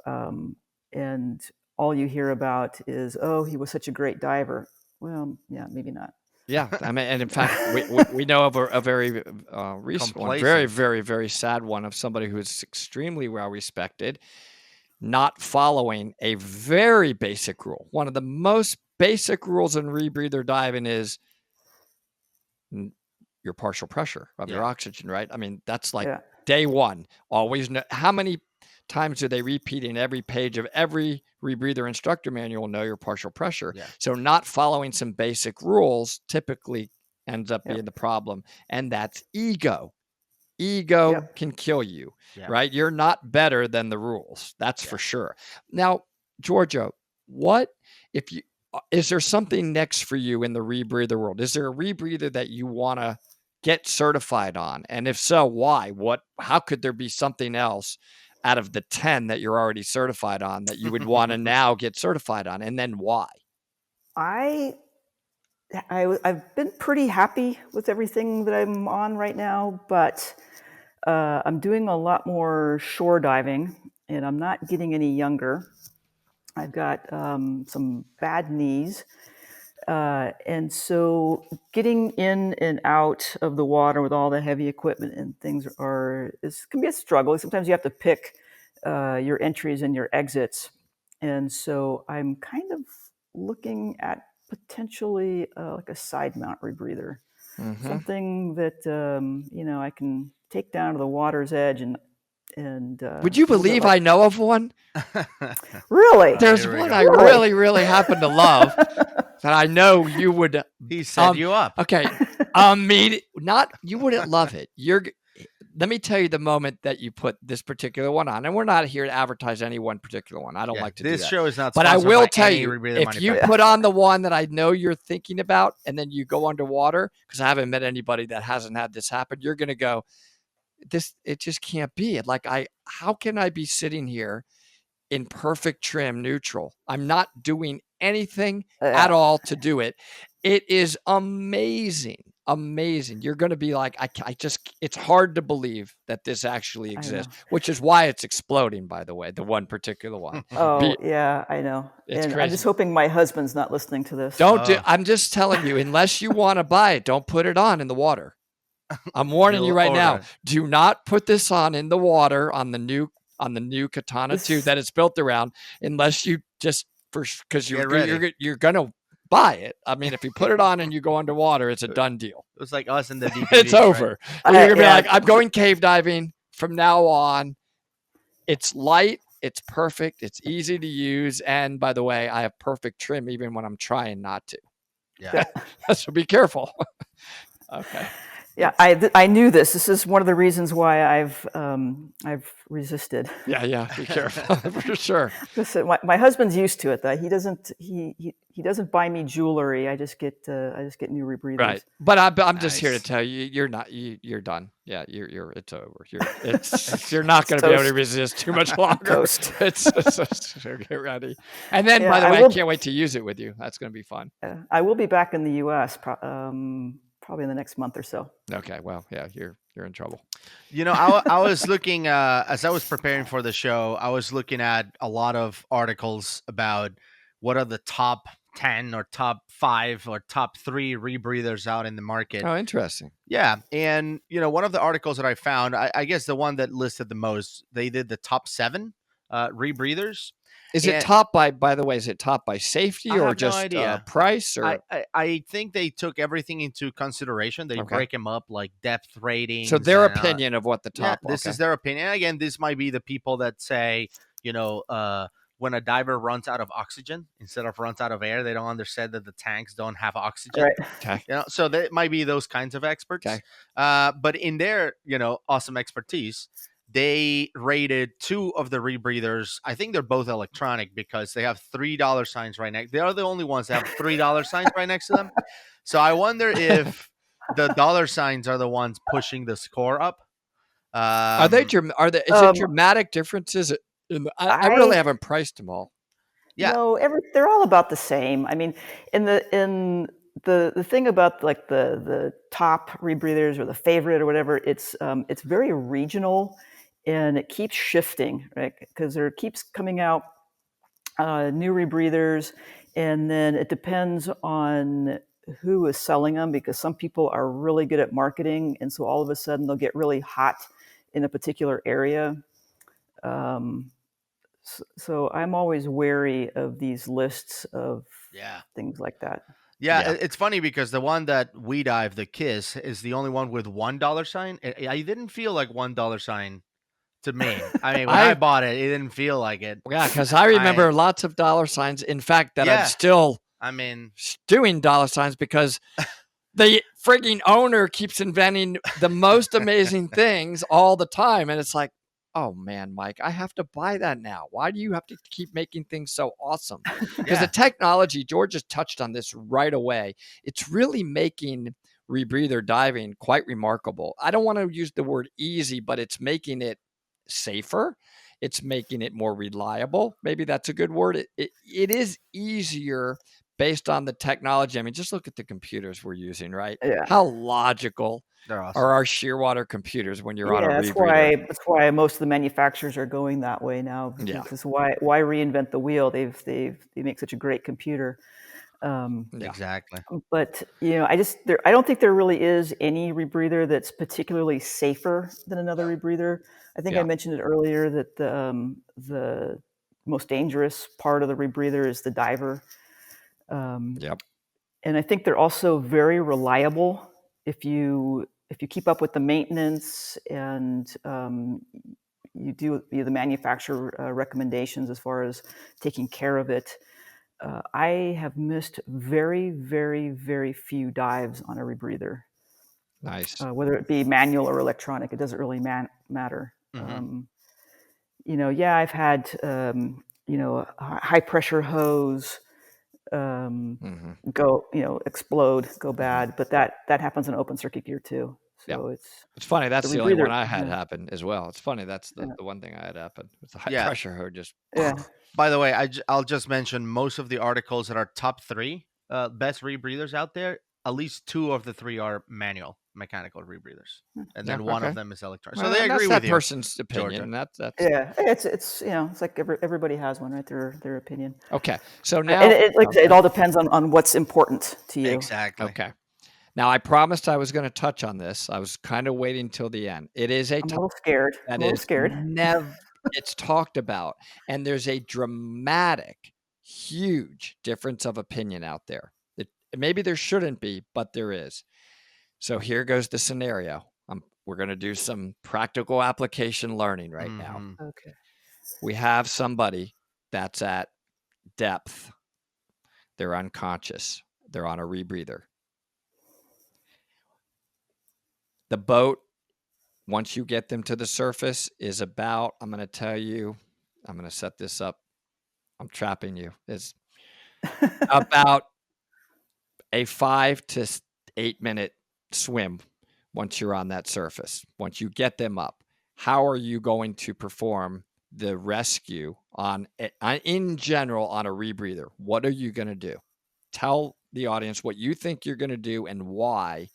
And all you hear about is, oh, he was such a great diver. Well, yeah, maybe not. Yeah, I mean, and in fact, we know of a very recent one, very, very, very sad one of somebody who is extremely well respected, not following a very basic rule. One of the most basic rules in rebreather diving is your partial pressure of your oxygen, right? I mean, that's like day one. Always know. How many times do they repeat in every page of every rebreather instructor manual? Know your partial pressure. So not following some basic rules typically ends up being the problem, and that's ego. Ego can kill you, right? You're not better than the rules. That's for sure. Now, Georgia, what if you is there something next for you in the rebreather world? Is there a rebreather that you want to get certified on? And if so, why? How could there be something else out of the 10 that you're already certified on that you would want to now get certified on? And then why? I've been pretty happy with everything that I'm on right now, but I'm doing a lot more shore diving, and I'm not getting any younger. I've got some bad knees, and so getting in and out of the water with all the heavy equipment and things can be a struggle. Sometimes you have to pick your entries and your exits, and so I'm kind of looking at potentially like a side mount rebreather, something that I can take down to the water's edge and. Would you believe I know of one? Really? There's one I really, really happen to love that I know you would. He set you up. Okay. You wouldn't love it. Let me tell you the moment that you put this particular one on, and we're not here to advertise any one particular one. I don't like to do that. This show is not. But I will tell you, if you put on the one that I know you're thinking about, and then you go underwater, because I haven't met anybody that hasn't had this happen, you're going to go, it just can't be. How can I be sitting here in perfect trim neutral? I'm not doing anything at all to do it. It is amazing. Amazing. You're going to be like, it's hard to believe that this actually exists, which is why it's exploding, by the way, the one particular one. Yeah, I know. It's and crazy. I'm just hoping my husband's not listening to this. I'm just telling you, unless you want to buy it, don't put it on in the water. I'm warning you right now. Do not put this on in the water on the new Katana 2 that it's built around, unless you because you're gonna buy it. I mean, if you put it on and you go underwater, it's a done deal. It was like us in the DVD. It's over. Right? You're gonna be like, I'm going cave diving from now on. It's light. It's perfect. It's easy to use. And by the way, I have perfect trim even when I'm trying not to. Yeah. So be careful. Okay. Yeah, I knew this. This is one of the reasons why I've resisted. Yeah, be careful for sure. Listen, my husband's used to it. Though he doesn't buy me jewelry. I just get new rebreathers. Right, but I'm just here to tell you, you're done. Yeah, it's over. You're not going to be able to resist too much longer. Toast. So get ready. And then, by the way, I can't wait to use it with you. That's going to be fun. I will be back in the U.S. Probably in the next month or so. Okay, well, yeah, you're in trouble. I was looking as I was preparing for the show. I was looking at a lot of articles about what are the top 10 or top 5 or top 3 rebreathers out in the market. Oh, interesting. Yeah, and one of the articles that I found, I guess the one that listed the most, they did the top 7 rebreathers. Is it top by the way, is it top by safety or just price? Or I think they took everything into consideration. They break them up like depth ratings. So their opinion of what the top. This is their opinion. And again, this might be the people that say, when a diver runs out of oxygen instead of runs out of air, they don't understand that the tanks don't have oxygen. Right. Okay. So that might be those kinds of experts. Okay. But in their, awesome expertise, they rated 2 of the rebreathers. I think they're both electronic because they have $3 signs right next. They are the only ones that have $3 signs right next to them. So I wonder if the dollar signs are the ones pushing the score up. Are they? Is it dramatic differences? I really haven't priced them all. Yeah. No, they're all about the same. I mean, in the thing about like the top rebreathers or the favorite or whatever, it's very regional, and it keeps shifting, right? Because there keeps coming out new rebreathers, and then it depends on who is selling them, because some people are really good at marketing, and so all of a sudden they'll get really hot in a particular area. So I'm always wary of these lists of things like that. Yeah, it's funny because the one that we dive, the Kiss, is the only one with $1 sign. I didn't feel like $1 sign to me. I mean, when I bought it, it didn't feel like it. Yeah, because I remember lots of dollar signs. In fact, that I'm still doing dollar signs because the frigging owner keeps inventing the most amazing things all the time. And it's like, oh man, Mike, I have to buy that now. Why do you have to keep making things so awesome? Because the technology, George has touched on this right away. It's really making rebreather diving quite remarkable. I don't want to use the word easy, but it's making it safer. It's making it more reliable. Maybe that's a good word. It is easier based on the technology. I mean, just look at the computers we're using, right? Yeah. How logical awesome. are our shearwater computers when you're on a rebreather? That's why most of the manufacturers are going that way now. Because why reinvent the wheel? They make such a great computer. Exactly. But I don't think there really is any rebreather that's particularly safer than another rebreather. I think I mentioned it earlier that the most dangerous part of the rebreather is the diver. And I think they're also very reliable if you keep up with the maintenance and you do the manufacturer recommendations as far as taking care of it. I have missed very, very, very few dives on a rebreather. Nice. Whether it be manual or electronic, it doesn't really matter. I've had a high pressure hose go, explode, go bad, but that happens in open circuit gear too. So it's funny. That's the only one I had happen as well. It's funny. That's the one thing I had happen. It's the high pressure hose. Just By the way, I'll just mention most of the articles that are top 3 best rebreathers out there. At least 2 of the 3 are mechanical rebreathers, and then one of them is electronic. So they agree with that you, person's opinion. That's it's like everybody has one, right? Their opinion. Okay, so now and it all depends on what's important to you. Exactly. Okay. Now I promised I was going to touch on this. I was kind of waiting till the end. It is I'm a little scared. Never it's talked about, and there's a dramatic, huge difference of opinion out there. Maybe there shouldn't be, but there is. So here goes the scenario. We're going to do some practical application learning right now. Okay. We have somebody that's at depth. They're unconscious. They're on a rebreather. The boat, once you get them to the surface, is about, I'm going to tell you, I'm going to set this up. I'm trapping you. It's about a 5 to 8 minute swim once you're on that surface. Once you get them up, how are you going to perform the rescue in general on a rebreather? What are you going to do? Tell the audience what you think you're going to do and why,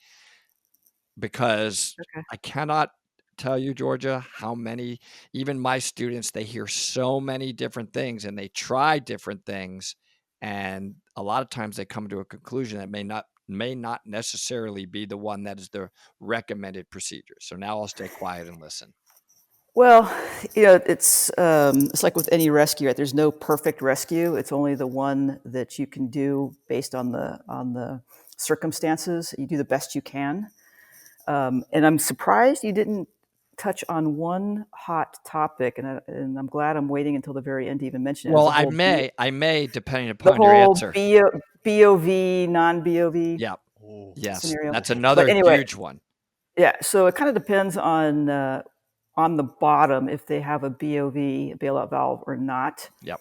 because I cannot tell you, Georgia, how many, even my students, they hear so many different things and they try different things. And a lot of times they come to a conclusion that may not necessarily be the one that is the recommended procedure. So now I'll stay quiet and listen. Well, it's like with any rescue, right? There's no perfect rescue. It's only the one that you can do based on the circumstances. You do the best you can. And I'm surprised you didn't touch on one hot topic, and I'm glad I'm waiting until the very end to even mention it. Well, I may, depending the upon your whole answer. BOV, non-BOV Yeah. Oh. Yes. scenario. That's another But anyway, huge one. yeah. So it kind of depends on the bottom if they have a BOV, a bailout valve, or not. Yep.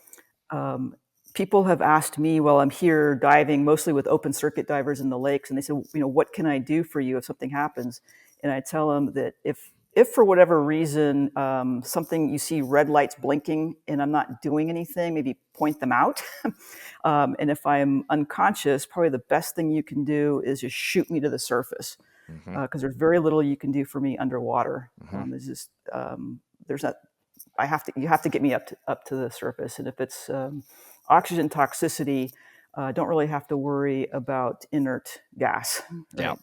People have asked me while I'm here diving, mostly with open circuit divers in the lakes, and they said, what can I do for you if something happens? And I tell them that if for whatever reason something, you see red lights blinking and I'm not doing anything, maybe point them out. And if I'm unconscious, probably the best thing you can do is just shoot me to the surface, because there's very little you can do for me underwater. It's just there's not. You have to get me up to the surface, and if it's oxygen toxicity, don't really have to worry about inert gas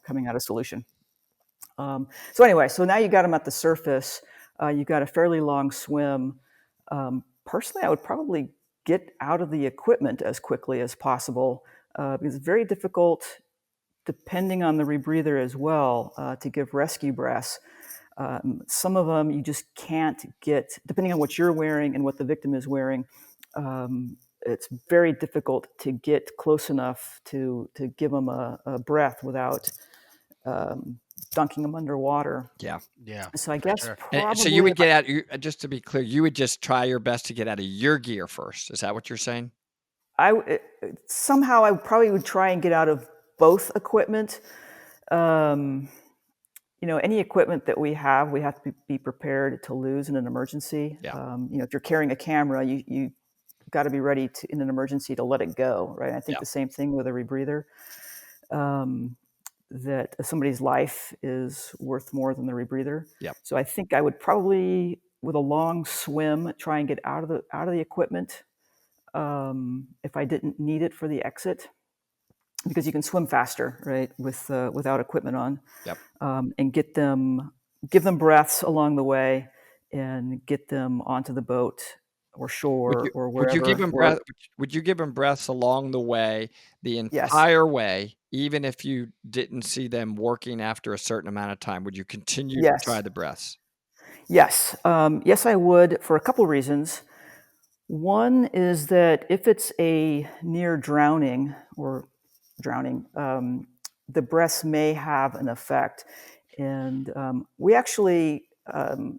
coming out of solution. So anyway, so now you got them at the surface. You got a fairly long swim. Personally, I would probably get out of the equipment as quickly as possible, because it's very difficult, depending on the rebreather as well, to give rescue breaths. Some of them you just can't get, depending on what you're wearing and what the victim is wearing. It's very difficult to get close enough to give them a breath without dunking them underwater. Yeah. So I guess probably. So you would get out. Just to be clear, you would just try your best to get out of your gear first. Is that what you're saying? Somehow I probably would try and get out of both equipment. Any equipment that we have to be prepared to lose in an emergency. Yeah. If you're carrying a camera, you got to be ready to, in an emergency, to let it go, right? I think the same thing with a rebreather, that somebody's life is worth more than the rebreather. Yep. So I think I would probably, with a long swim, try and get out of the equipment, if I didn't need it for the exit, because you can swim faster, right, without equipment on. Yep. And give them breaths along the way, and get them onto the boat or shore or wherever. Would you give them breath? Would you give them breaths along the way, the entire way, even if you didn't see them working after a certain amount of time? Would you continue to try the breaths? Yes. Yes, I would, for a couple reasons. One is that if it's a near drowning, the breaths may have an effect. And we actually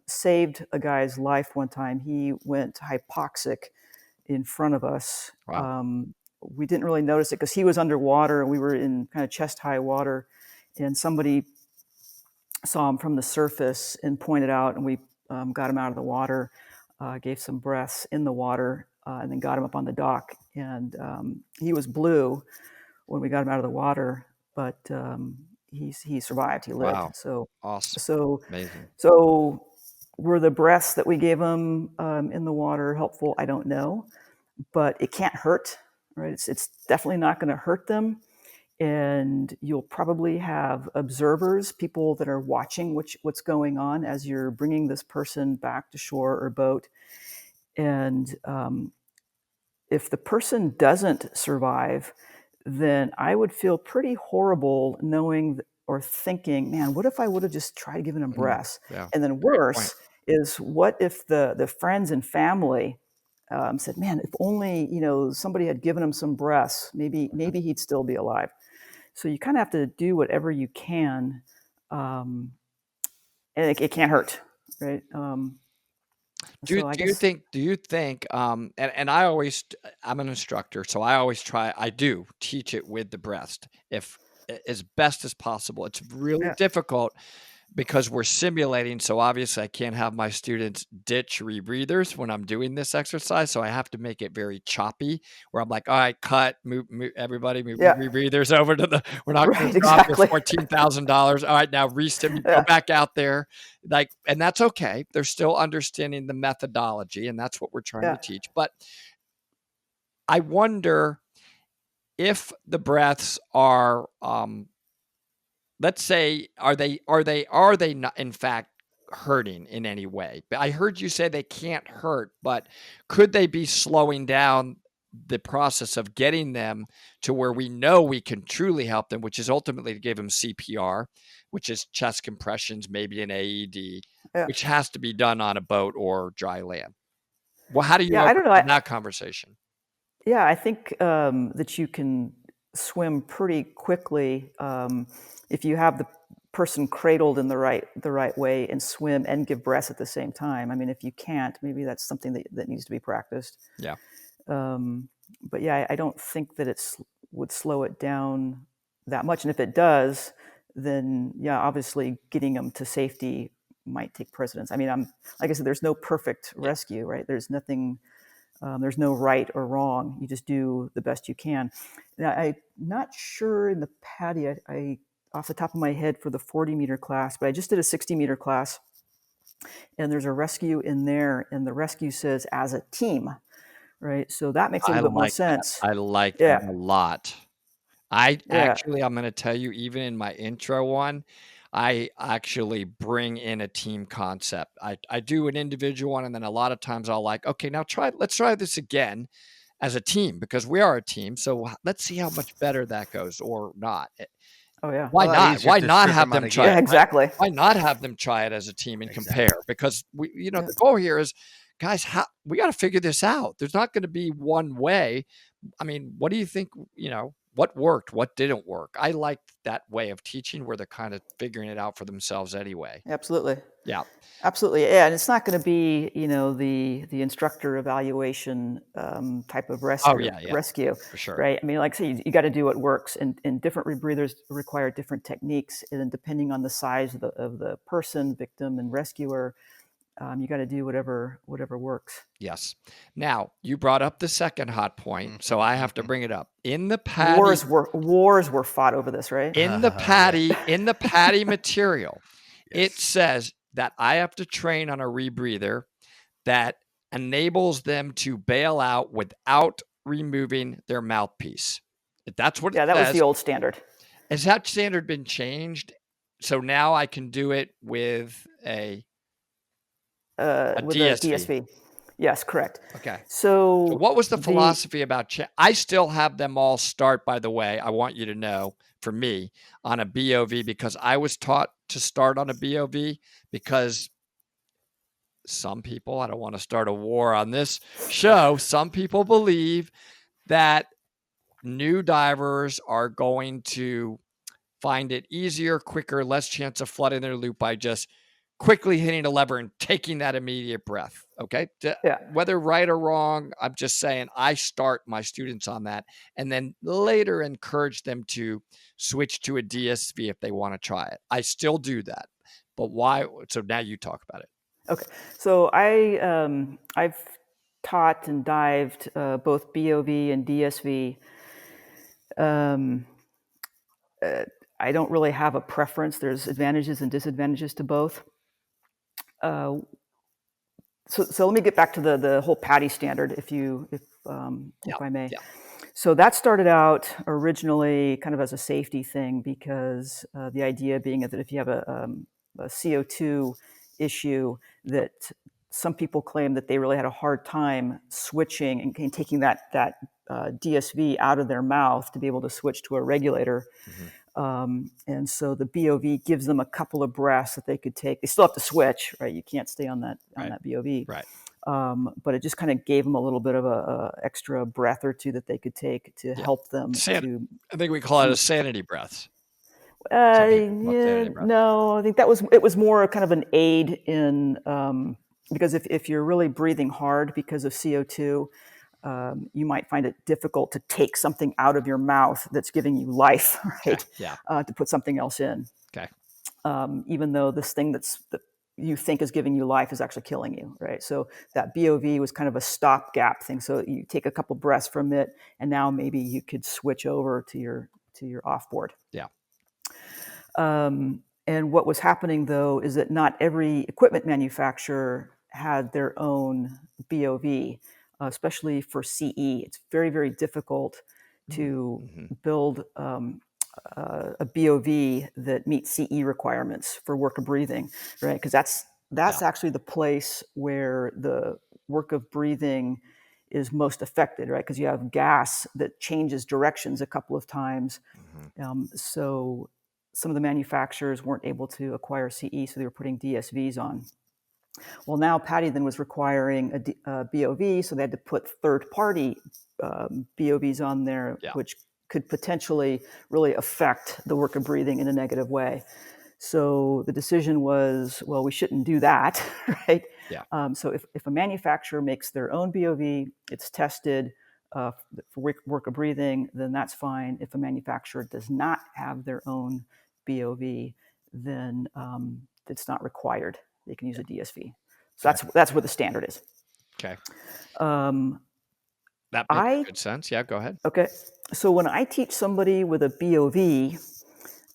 saved a guy's life one time. He went hypoxic in front of us. Wow. We didn't really notice it because he was underwater and we were in kind of chest-high water. And somebody saw him from the surface and pointed out, and we got him out of the water, gave some breaths in the water, and then got him up on the dock. And he was blue when we got him out of the water, but he survived. He lived. Wow. So awesome. So amazing. So were the breaths that we gave him in the water helpful? I don't know, but it can't hurt, right? It's definitely not going to hurt them. And you'll probably have observers, people that are watching what's going on as you're bringing this person back to shore or boat. And if the person doesn't survive, then I would feel pretty horrible knowing or thinking, man, what if I would have just tried giving them breaths? Yeah. And then worse is, what if the friends and family said, man, if only somebody had given him some breaths, maybe he'd still be alive. So you kind of have to do whatever you can, and it can't hurt, right? Do you think, and I'm an instructor, so I do teach it with the breaths if as best as possible. It's really difficult because we're simulating. So obviously I can't have my students ditch rebreathers when I'm doing this exercise. So I have to make it very choppy, where I'm like, all right, cut, move everybody, move rebreathers over to we're not going to drop your $14,000. All right, now go back out there. And that's okay. They're still understanding the methodology, and that's what we're trying to teach. But I wonder if the breaths are, let's say, are they not in fact hurting in any way? I heard you say they can't hurt, but could they be slowing down the process of getting them to where we know we can truly help them, which is ultimately to give them CPR, which is chest compressions, maybe an AED, Yeah. which has to be done on a boat or dry land. Well, how do you Yeah, I don't know. overcome that conversation? Yeah, I think that you can swim pretty quickly if you have the person cradled in the right way and swim and give breaths at the same time. I mean, if you can't, maybe that's something that needs to be practiced. Yeah. But yeah, I don't think that would slow it down that much. And if it does, then yeah, obviously getting them to safety might take precedence. I mean, like I said, there's no perfect rescue, right? There's nothing. There's no right or wrong. You just do the best you can. Now, I'm not sure in the PADI, I off the top of my head for the 40-meter class, but I just did a 60-meter class, and there's a rescue in there, and the rescue says as a team, right? So that makes a little bit more sense. I like that a lot. I'm going to tell you, even in my intro one, I actually bring in a team concept. I do an individual one, and then a lot of times I'll okay, now let's try this again as a team, because we are a team. So let's see how much better that goes or not. Oh yeah. Why not? Why not have them try it? Yeah, exactly. Why not have them try it as a team and compare? Because the goal here is, guys, we got to figure this out. There's not going to be one way. I mean, what do you think, what worked, what didn't work? I like that way of teaching where they're kind of figuring it out for themselves anyway. Absolutely. Yeah. Absolutely. Yeah. And it's not going to be, the instructor evaluation type of rescue. For sure. Right. I mean, like I say, you got to do what works, and different rebreathers require different techniques. And then depending on the size of the person, victim, and rescuer, you got to do whatever works. Yes. Now, you brought up the second hot point, so I have to bring it up. In the PADI, wars were fought over this, right? In the PADI material, it says that I have to train on a rebreather that enables them to bail out without removing their mouthpiece. That's what it says. Yeah, that was the old standard. Has that standard been changed? So now I can do it with a DSV. Yes, correct. Okay. So what was the philosophy about? I still have them all start, by the way, I want you to know, for me, on a BOV, because I was taught to start on a BOV, because some people, I don't want to start a war on this show, some people believe that new divers are going to find it easier, quicker, less chance of flooding their loop by just quickly hitting a lever and taking that immediate breath. Okay. Whether right or wrong, I'm just saying I start my students on that, and then later encourage them to switch to a DSV if they want to try it. I still do that, but why? So now you talk about it. Okay. So I've taught and dived both BOV and DSV. I don't really have a preference. There's advantages and disadvantages to both. So let me get back to the whole PADI standard, if I may. Yeah. So that started out originally kind of as a safety thing, because the idea being that if you have a CO2 issue, that some people claim that they really had a hard time switching and taking that DSV out of their mouth to be able to switch to a regulator. Mm-hmm. And so the BOV gives them a couple of breaths that they could take. They still have to switch, right? You can't stay on that BOV. Right. But it just kind of gave them a little bit of a extra breath or two that they could take to help them. I think we call it a sanity breath. No, I think it was more kind of an aid in, because if you're really breathing hard because of CO2, you might find it difficult to take something out of your mouth that's giving you life, right? Yeah. To put something else in. Okay. Even though this thing that you think is giving you life is actually killing you, right? So that BOV was kind of a stopgap thing. So you take a couple breaths from it, and now maybe you could switch over to your offboard. Yeah. And what was happening, though, is that not every equipment manufacturer had their own BOV, especially for CE. It's very, very difficult to build a BOV that meets CE requirements for work of breathing, right? Because that's actually the place where the work of breathing is most affected, right? Because you have gas that changes directions a couple of times. So some of the manufacturers weren't able to acquire CE, so they were putting DSVs on. Well, now PADI then was requiring a BOV, so they had to put third-party BOVs on there, which could potentially really affect the work of breathing in a negative way. So the decision was, well, we shouldn't do that, right? Yeah. So if a manufacturer makes their own BOV, it's tested for work of breathing, then that's fine. If a manufacturer does not have their own BOV, then it's not required. They can use a DSV. So that's what the standard is. Okay. That makes good sense. Yeah, go ahead. Okay. So when I teach somebody with a BOV,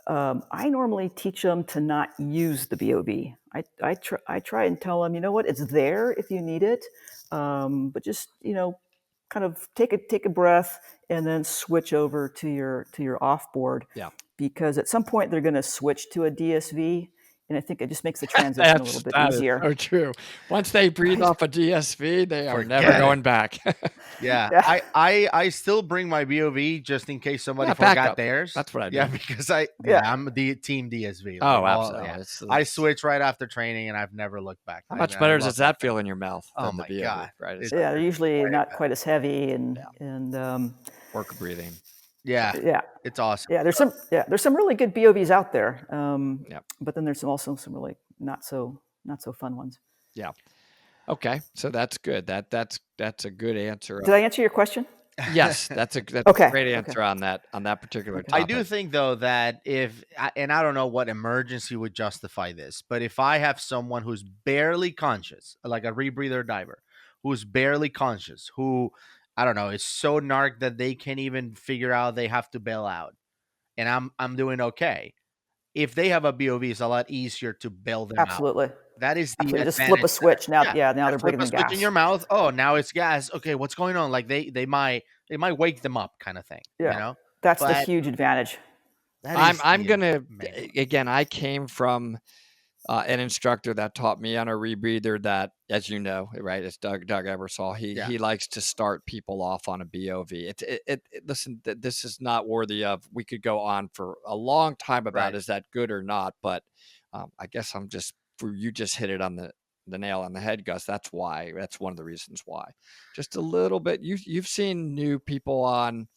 I normally teach them to not use the BOV. I try and tell them, you know what, it's there if you need it, but just kind of take a breath and then switch over to your off board. Yeah. Because at some point they're going to switch to a DSV, and I think it just makes the transition a little bit easier. That is so true. Once they breathe off a DSV, they are never going back. Yeah. I still bring my BOV just in case somebody forgot theirs. That's what I do. Yeah, because I'm the team DSV. Oh, absolutely. Yeah. I switch right after training, and I've never looked back. How much better does that feel in your mouth? Oh my God! Right? They're usually not quite as heavy and work breathing. Yeah, it's awesome. Yeah, there's some really good BOVs out there. But then there's also some really not so fun ones. Yeah. Okay, so that's good. That's a good answer. Did I answer your question? Yes, that's a great answer on that particular topic. I do think though that and I don't know what emergency would justify this, but if I have someone who's barely conscious, like a rebreather diver, who's barely conscious, who I don't know, it's so narc that they can't even figure out they have to bail out, and I'm doing okay. If they have a BOV, it's a lot easier to bail them out. Absolutely. That is the advantage. Just flip a switch now. Now they're breathing gas. Switch in your mouth. Oh, now it's gas. Okay, what's going on? Like they might wake them up, kind of thing. Yeah, that's the huge advantage. I'm gonna again. I came from an instructor that taught me on a rebreather that, as you know, right, it's Doug Ebersol. He likes to start people off on a BOV. Listen, this is not worthy of. We could go on for a long time about is that good or not, but I guess you just hit it on the nail on the head, Gus. That's why. That's one of the reasons why. Just a little bit. You've seen new people on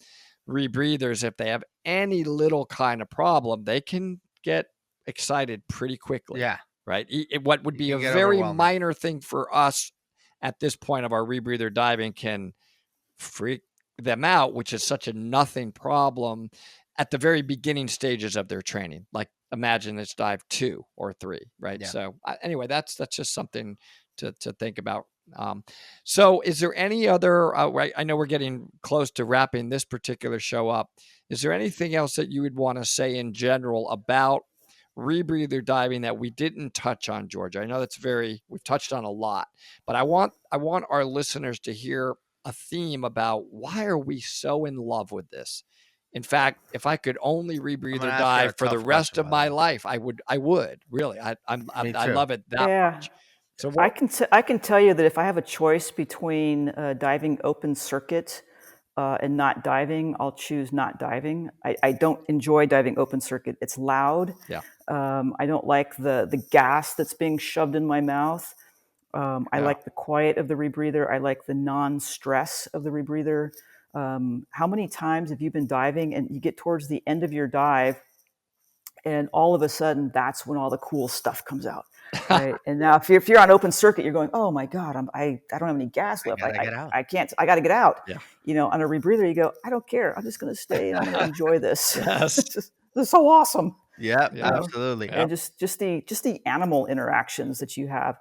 rebreathers. If they have any little kind of problem, they can get excited pretty quickly. Yeah. Right. What would be a very minor thing for us at this point of our rebreather diving can freak them out, which is such a nothing problem at the very beginning stages of their training. Like imagine it's dive 2 or 3. Right. Yeah. So anyway, that's just something to think about. So is there any other, I know we're getting close to wrapping this particular show up. Is there anything else that you would want to say in general about rebreather diving that we didn't touch on, Georgia? I know we've touched on a lot, but I want our listeners to hear a theme about why are we so in love with this? In fact, if I could only rebreather dive for the rest of my life, I would really. I love it that much. So I can tell you that if I have a choice between diving open circuit and not diving, I'll choose not diving. I don't enjoy diving open circuit. It's loud. Yeah. I don't like the gas that's being shoved in my mouth. I like the quiet of the rebreather. I like the non-stress of the rebreather. How many times have you been diving and you get towards the end of your dive and all of a sudden that's when all the cool stuff comes out? Right? And now if you're on open circuit, you're going, oh my God, I don't have any gas left. I can't, I got to get out. Yeah. On a rebreather, you go, I don't care. I'm just going to stay and I'm going to enjoy this. Yes. This is so awesome. Yeah, absolutely. And just the animal interactions that you have,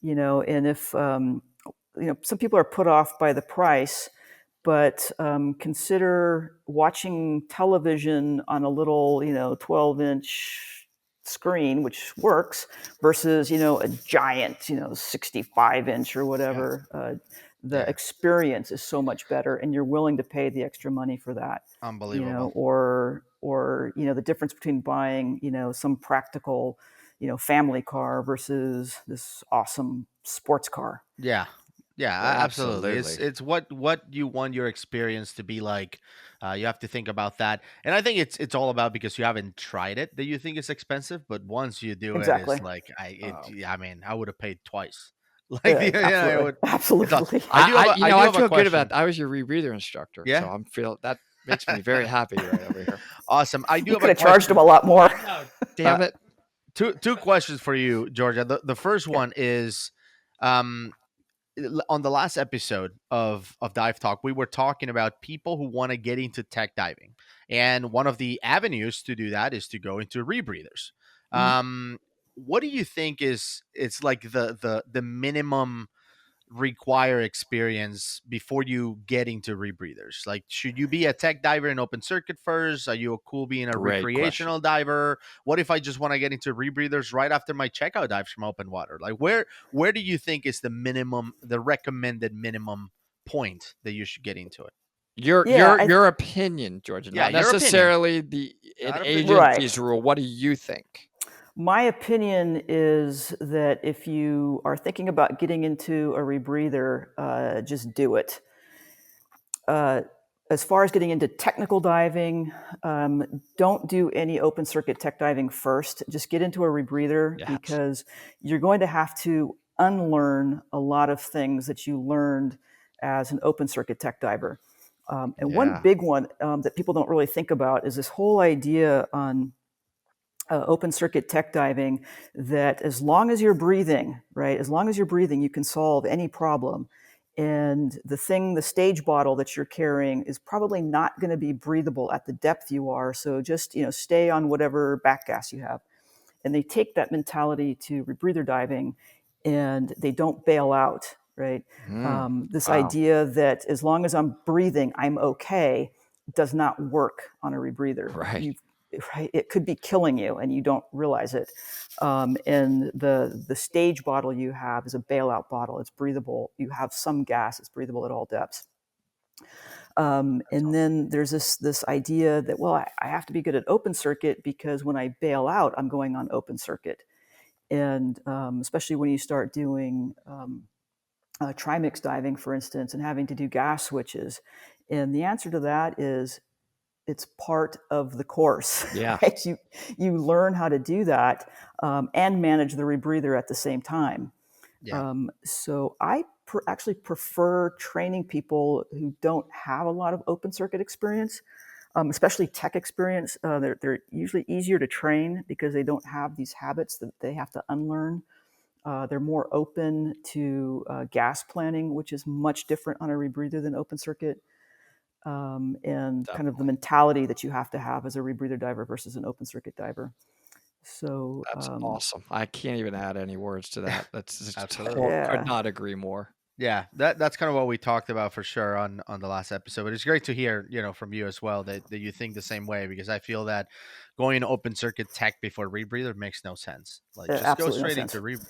and if, some people are put off by the price, but consider watching television on a little, 12-inch screen, which works, versus, a giant, 65-inch or whatever. The experience is so much better, and you're willing to pay the extra money for that. Unbelievable. Or the difference between buying, some practical, family car versus this awesome sports car. Yeah. Yeah, absolutely. Absolutely. It's what you want your experience to be like. You have to think about that, and I think it's all about because you haven't tried it that you think it's expensive, but once you do it, it's Exactly. like Oh. I mean, I would have paid twice. Like I Absolutely. would. It's all, Absolutely. I do I have a feel good about question. I was your rebreather instructor, so Yeah, I'm feel that makes me very happy right over here. awesome. I do You have a could have charged him question. a lot more. No, Uh, damn it. two questions for you, Georgia. The first Okay. one is, um, on the last episode of Dive Talk, we were talking about people who want to get into tech diving, and one of the avenues to do that is to go into rebreathers. Mhm. What do you think is it's like the minimum require experience before you get into rebreathers? Like, should you be a tech diver in open circuit first? Are you cool being a Great question. recreational diver? What if I just want to get into rebreathers right after my checkout dives from open water? Like, where do you think is the recommended minimum point that you should get into it? Yeah, Your opinion, Georgia, Yeah, not your opinion. necessarily an Not a big deal. right. agency's rule. What do you think? My opinion is that if you are thinking about getting into a rebreather, just do it. As far as getting into technical diving, don't do any open circuit tech diving first. Just get into a rebreather Yes. because you're going to have to unlearn a lot of things that you learned as an open circuit tech diver. And one Yeah. big one that people don't really think about is this whole idea on open circuit tech diving that as long as you're breathing, right, as long as you're breathing, you can solve any problem. And the stage bottle that you're carrying is probably not going to be breathable at the depth you are. So just, stay on whatever back gas you have. And they take that mentality to rebreather diving and they don't bail out, right? Mm, This wow. idea that as long as I'm breathing, I'm okay does not work on a rebreather. Right. Right, it could be killing you and you don't realize it. And the stage bottle you have is a bailout bottle. It's breathable. You have some gas. It's breathable at all depths. And then there's this idea that, well, I have to be good at open circuit because when I bail out, I'm going on open circuit. And especially when you start doing trimix diving, for instance, and having to do gas switches. And the answer to that is it's part of the course. Yeah. Right? You learn how to do that and manage the rebreather at the same time. Yeah. So I actually prefer training people who don't have a lot of open circuit experience, especially tech experience. They're usually easier to train because they don't have these habits that they have to unlearn. They're more open to gas planning, which is much different on a rebreather than open circuit. And kind of the Definitely. mentality that you have to have as a rebreather diver versus an open circuit diver. So That's awesome. I can't even add any words to that. That's just Absolutely. could yeah, not agree more. Yeah, that's kind of what we talked about for sure on the last episode. But it's great to hear, from you as well that you think the same way because I feel that going open circuit tech before rebreather makes no sense. Like just go absolutely no straight sense. into rebreather.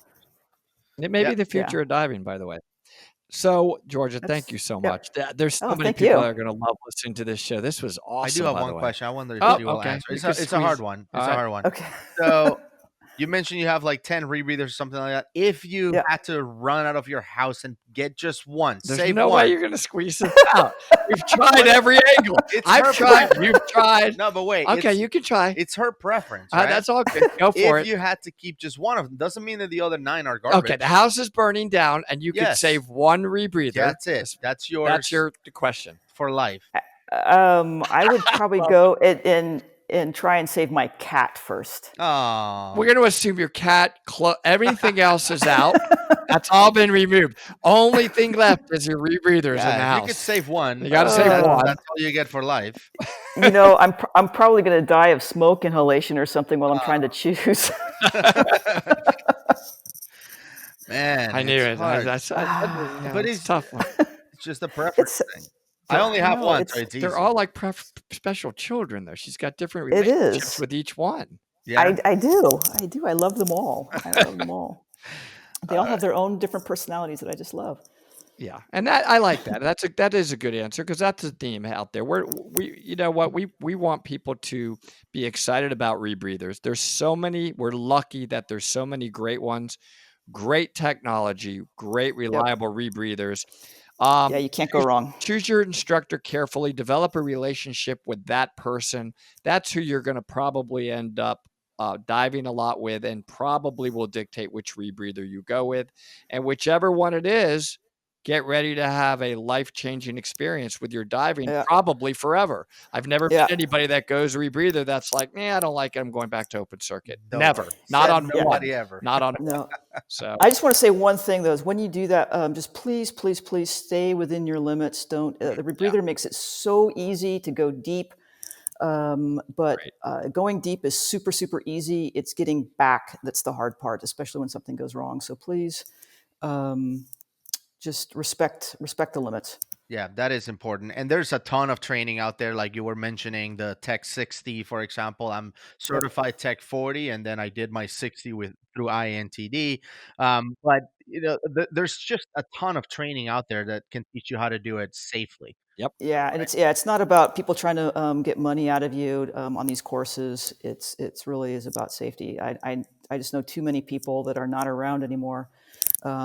It may Yeah, be the Yeah, future of diving, by the way. So, Georgia, thank you so yeah. much. There's so Oh, many thank people that you. are going to love listening to this show. This was I do awesome, have by the one way. question. I wonder if Oh, you will okay. answer. You It's can a hard squeeze. one. All It's a right. hard one. Okay. So you mentioned you have like 10 rebreathers or something like that. If you Yeah. had to run out of your house and get just one, There's save no way one. you're going to squeeze this out. We've tried every angle. It's I've her tried. preference. You've tried. No, but wait. Okay, you can try. It's her preference, right? That's all good. Go for If it. you had to keep just one of them, doesn't mean that the other 9 are garbage. Okay, the house is burning down, and you could Yes. save one rebreather. That's it. That's yours. That's your question. for life. I would probably go and try and save my cat first. Oh, We're going to assume your cat, everything else is out. That's all been removed. Only thing left is your rebreathers in the if house. you could save one. You got to save one. That's all you get for life. I'm probably going to die of smoke inhalation or something while I'm trying to choose. Man, I knew it's it. hard. But it's tough one. It's just a preference thing. I only have no, one, so it's easy. They're all like special children, though. She's got different It relationships is. with each one. Yeah. I do. I love them all. I love them all. They all have their own different personalities that I just love. Yeah, and that I like that. That is a good answer because that's a theme out there. You know what we want people to be excited about rebreathers. There's so many. We're lucky that there's so many great ones. great technology, great reliable rebreathers. Yeah, you can't go wrong. Choose your instructor carefully. Develop a relationship with that person. That's who you're going to probably end up diving a lot with, and probably will dictate which rebreather you go with. And whichever one it is, get ready to have a life-changing experience with your diving, probably forever. I've never met anybody that goes rebreather that's like, I don't like it, I'm going back to open circuit. Never. Not on one. Ever. Not on No. one. So I just want to say one thing, though, is when you do that, just please stay within your limits. Don't the rebreather makes it so easy to go deep. But going deep is super easy. It's getting back that's the hard part, especially when something goes wrong. So please just respect the limits. Yeah, that is important. And there's a ton of training out there, like you were mentioning the Tech 60, for example. I'm certified Tech 40, and then I did my 60 through INTD. But there's just a ton of training out there that can teach you how to do it safely. Yep. Yeah, and it's not about people trying to get money out of you on these courses. It's really is about safety. I just know too many people that are not around anymore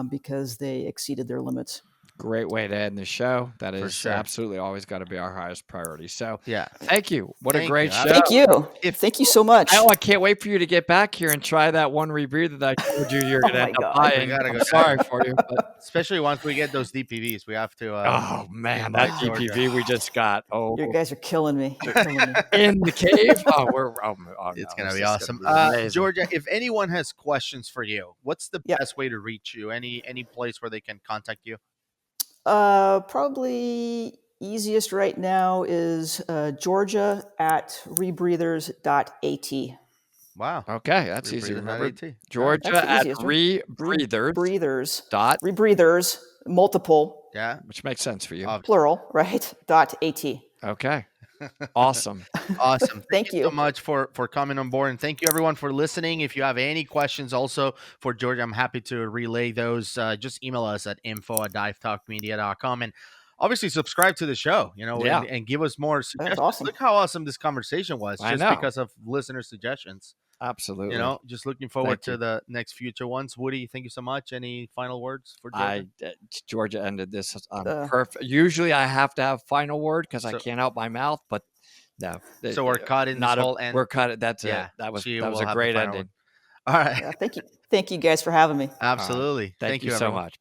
because they exceeded their limits. Great way to end the show. That is absolutely always got to be our highest priority. So thank you. What a great show. Thank you. Thank you so much. I can't wait for you to get back here and try that one rebreather that I told you you're going to end up buying. I'm sorry for you. But especially once we get those DPVs, we have to. Oh man, that DPV we just got. Oh, you guys are killing me. You're killing me. In the cave. It's going to be awesome. Georgia, if anyone has questions for you, what's the best way to reach you? Any place where they can contact you? Probably easiest right now is Georgia at rebreathers.at. Wow. Okay, that's easy to remember. Georgia at Rebreathers, multiple. Yeah. Which makes sense for you. Plural, right? .at. Okay. Awesome. Awesome. Thank you so much for coming on board. And thank you everyone for listening. If you have any questions also for Georgia, I'm happy to relay those. Just email us at info@divetalkmedia.com. And obviously subscribe to the show, and give us more suggestions. Awesome. Look how awesome this conversation was because of listener suggestions. Absolutely. Just looking forward to the next future ones. Woody, thank you so much. Any final words for Georgia? Georgia ended this on perfect. Usually I have to have final word because I can't help my mouth, but no. So we're cut in this whole end. We're cut. That's it. That was a great ending. All right. Thank you guys for having me. Absolutely. Thank you so much.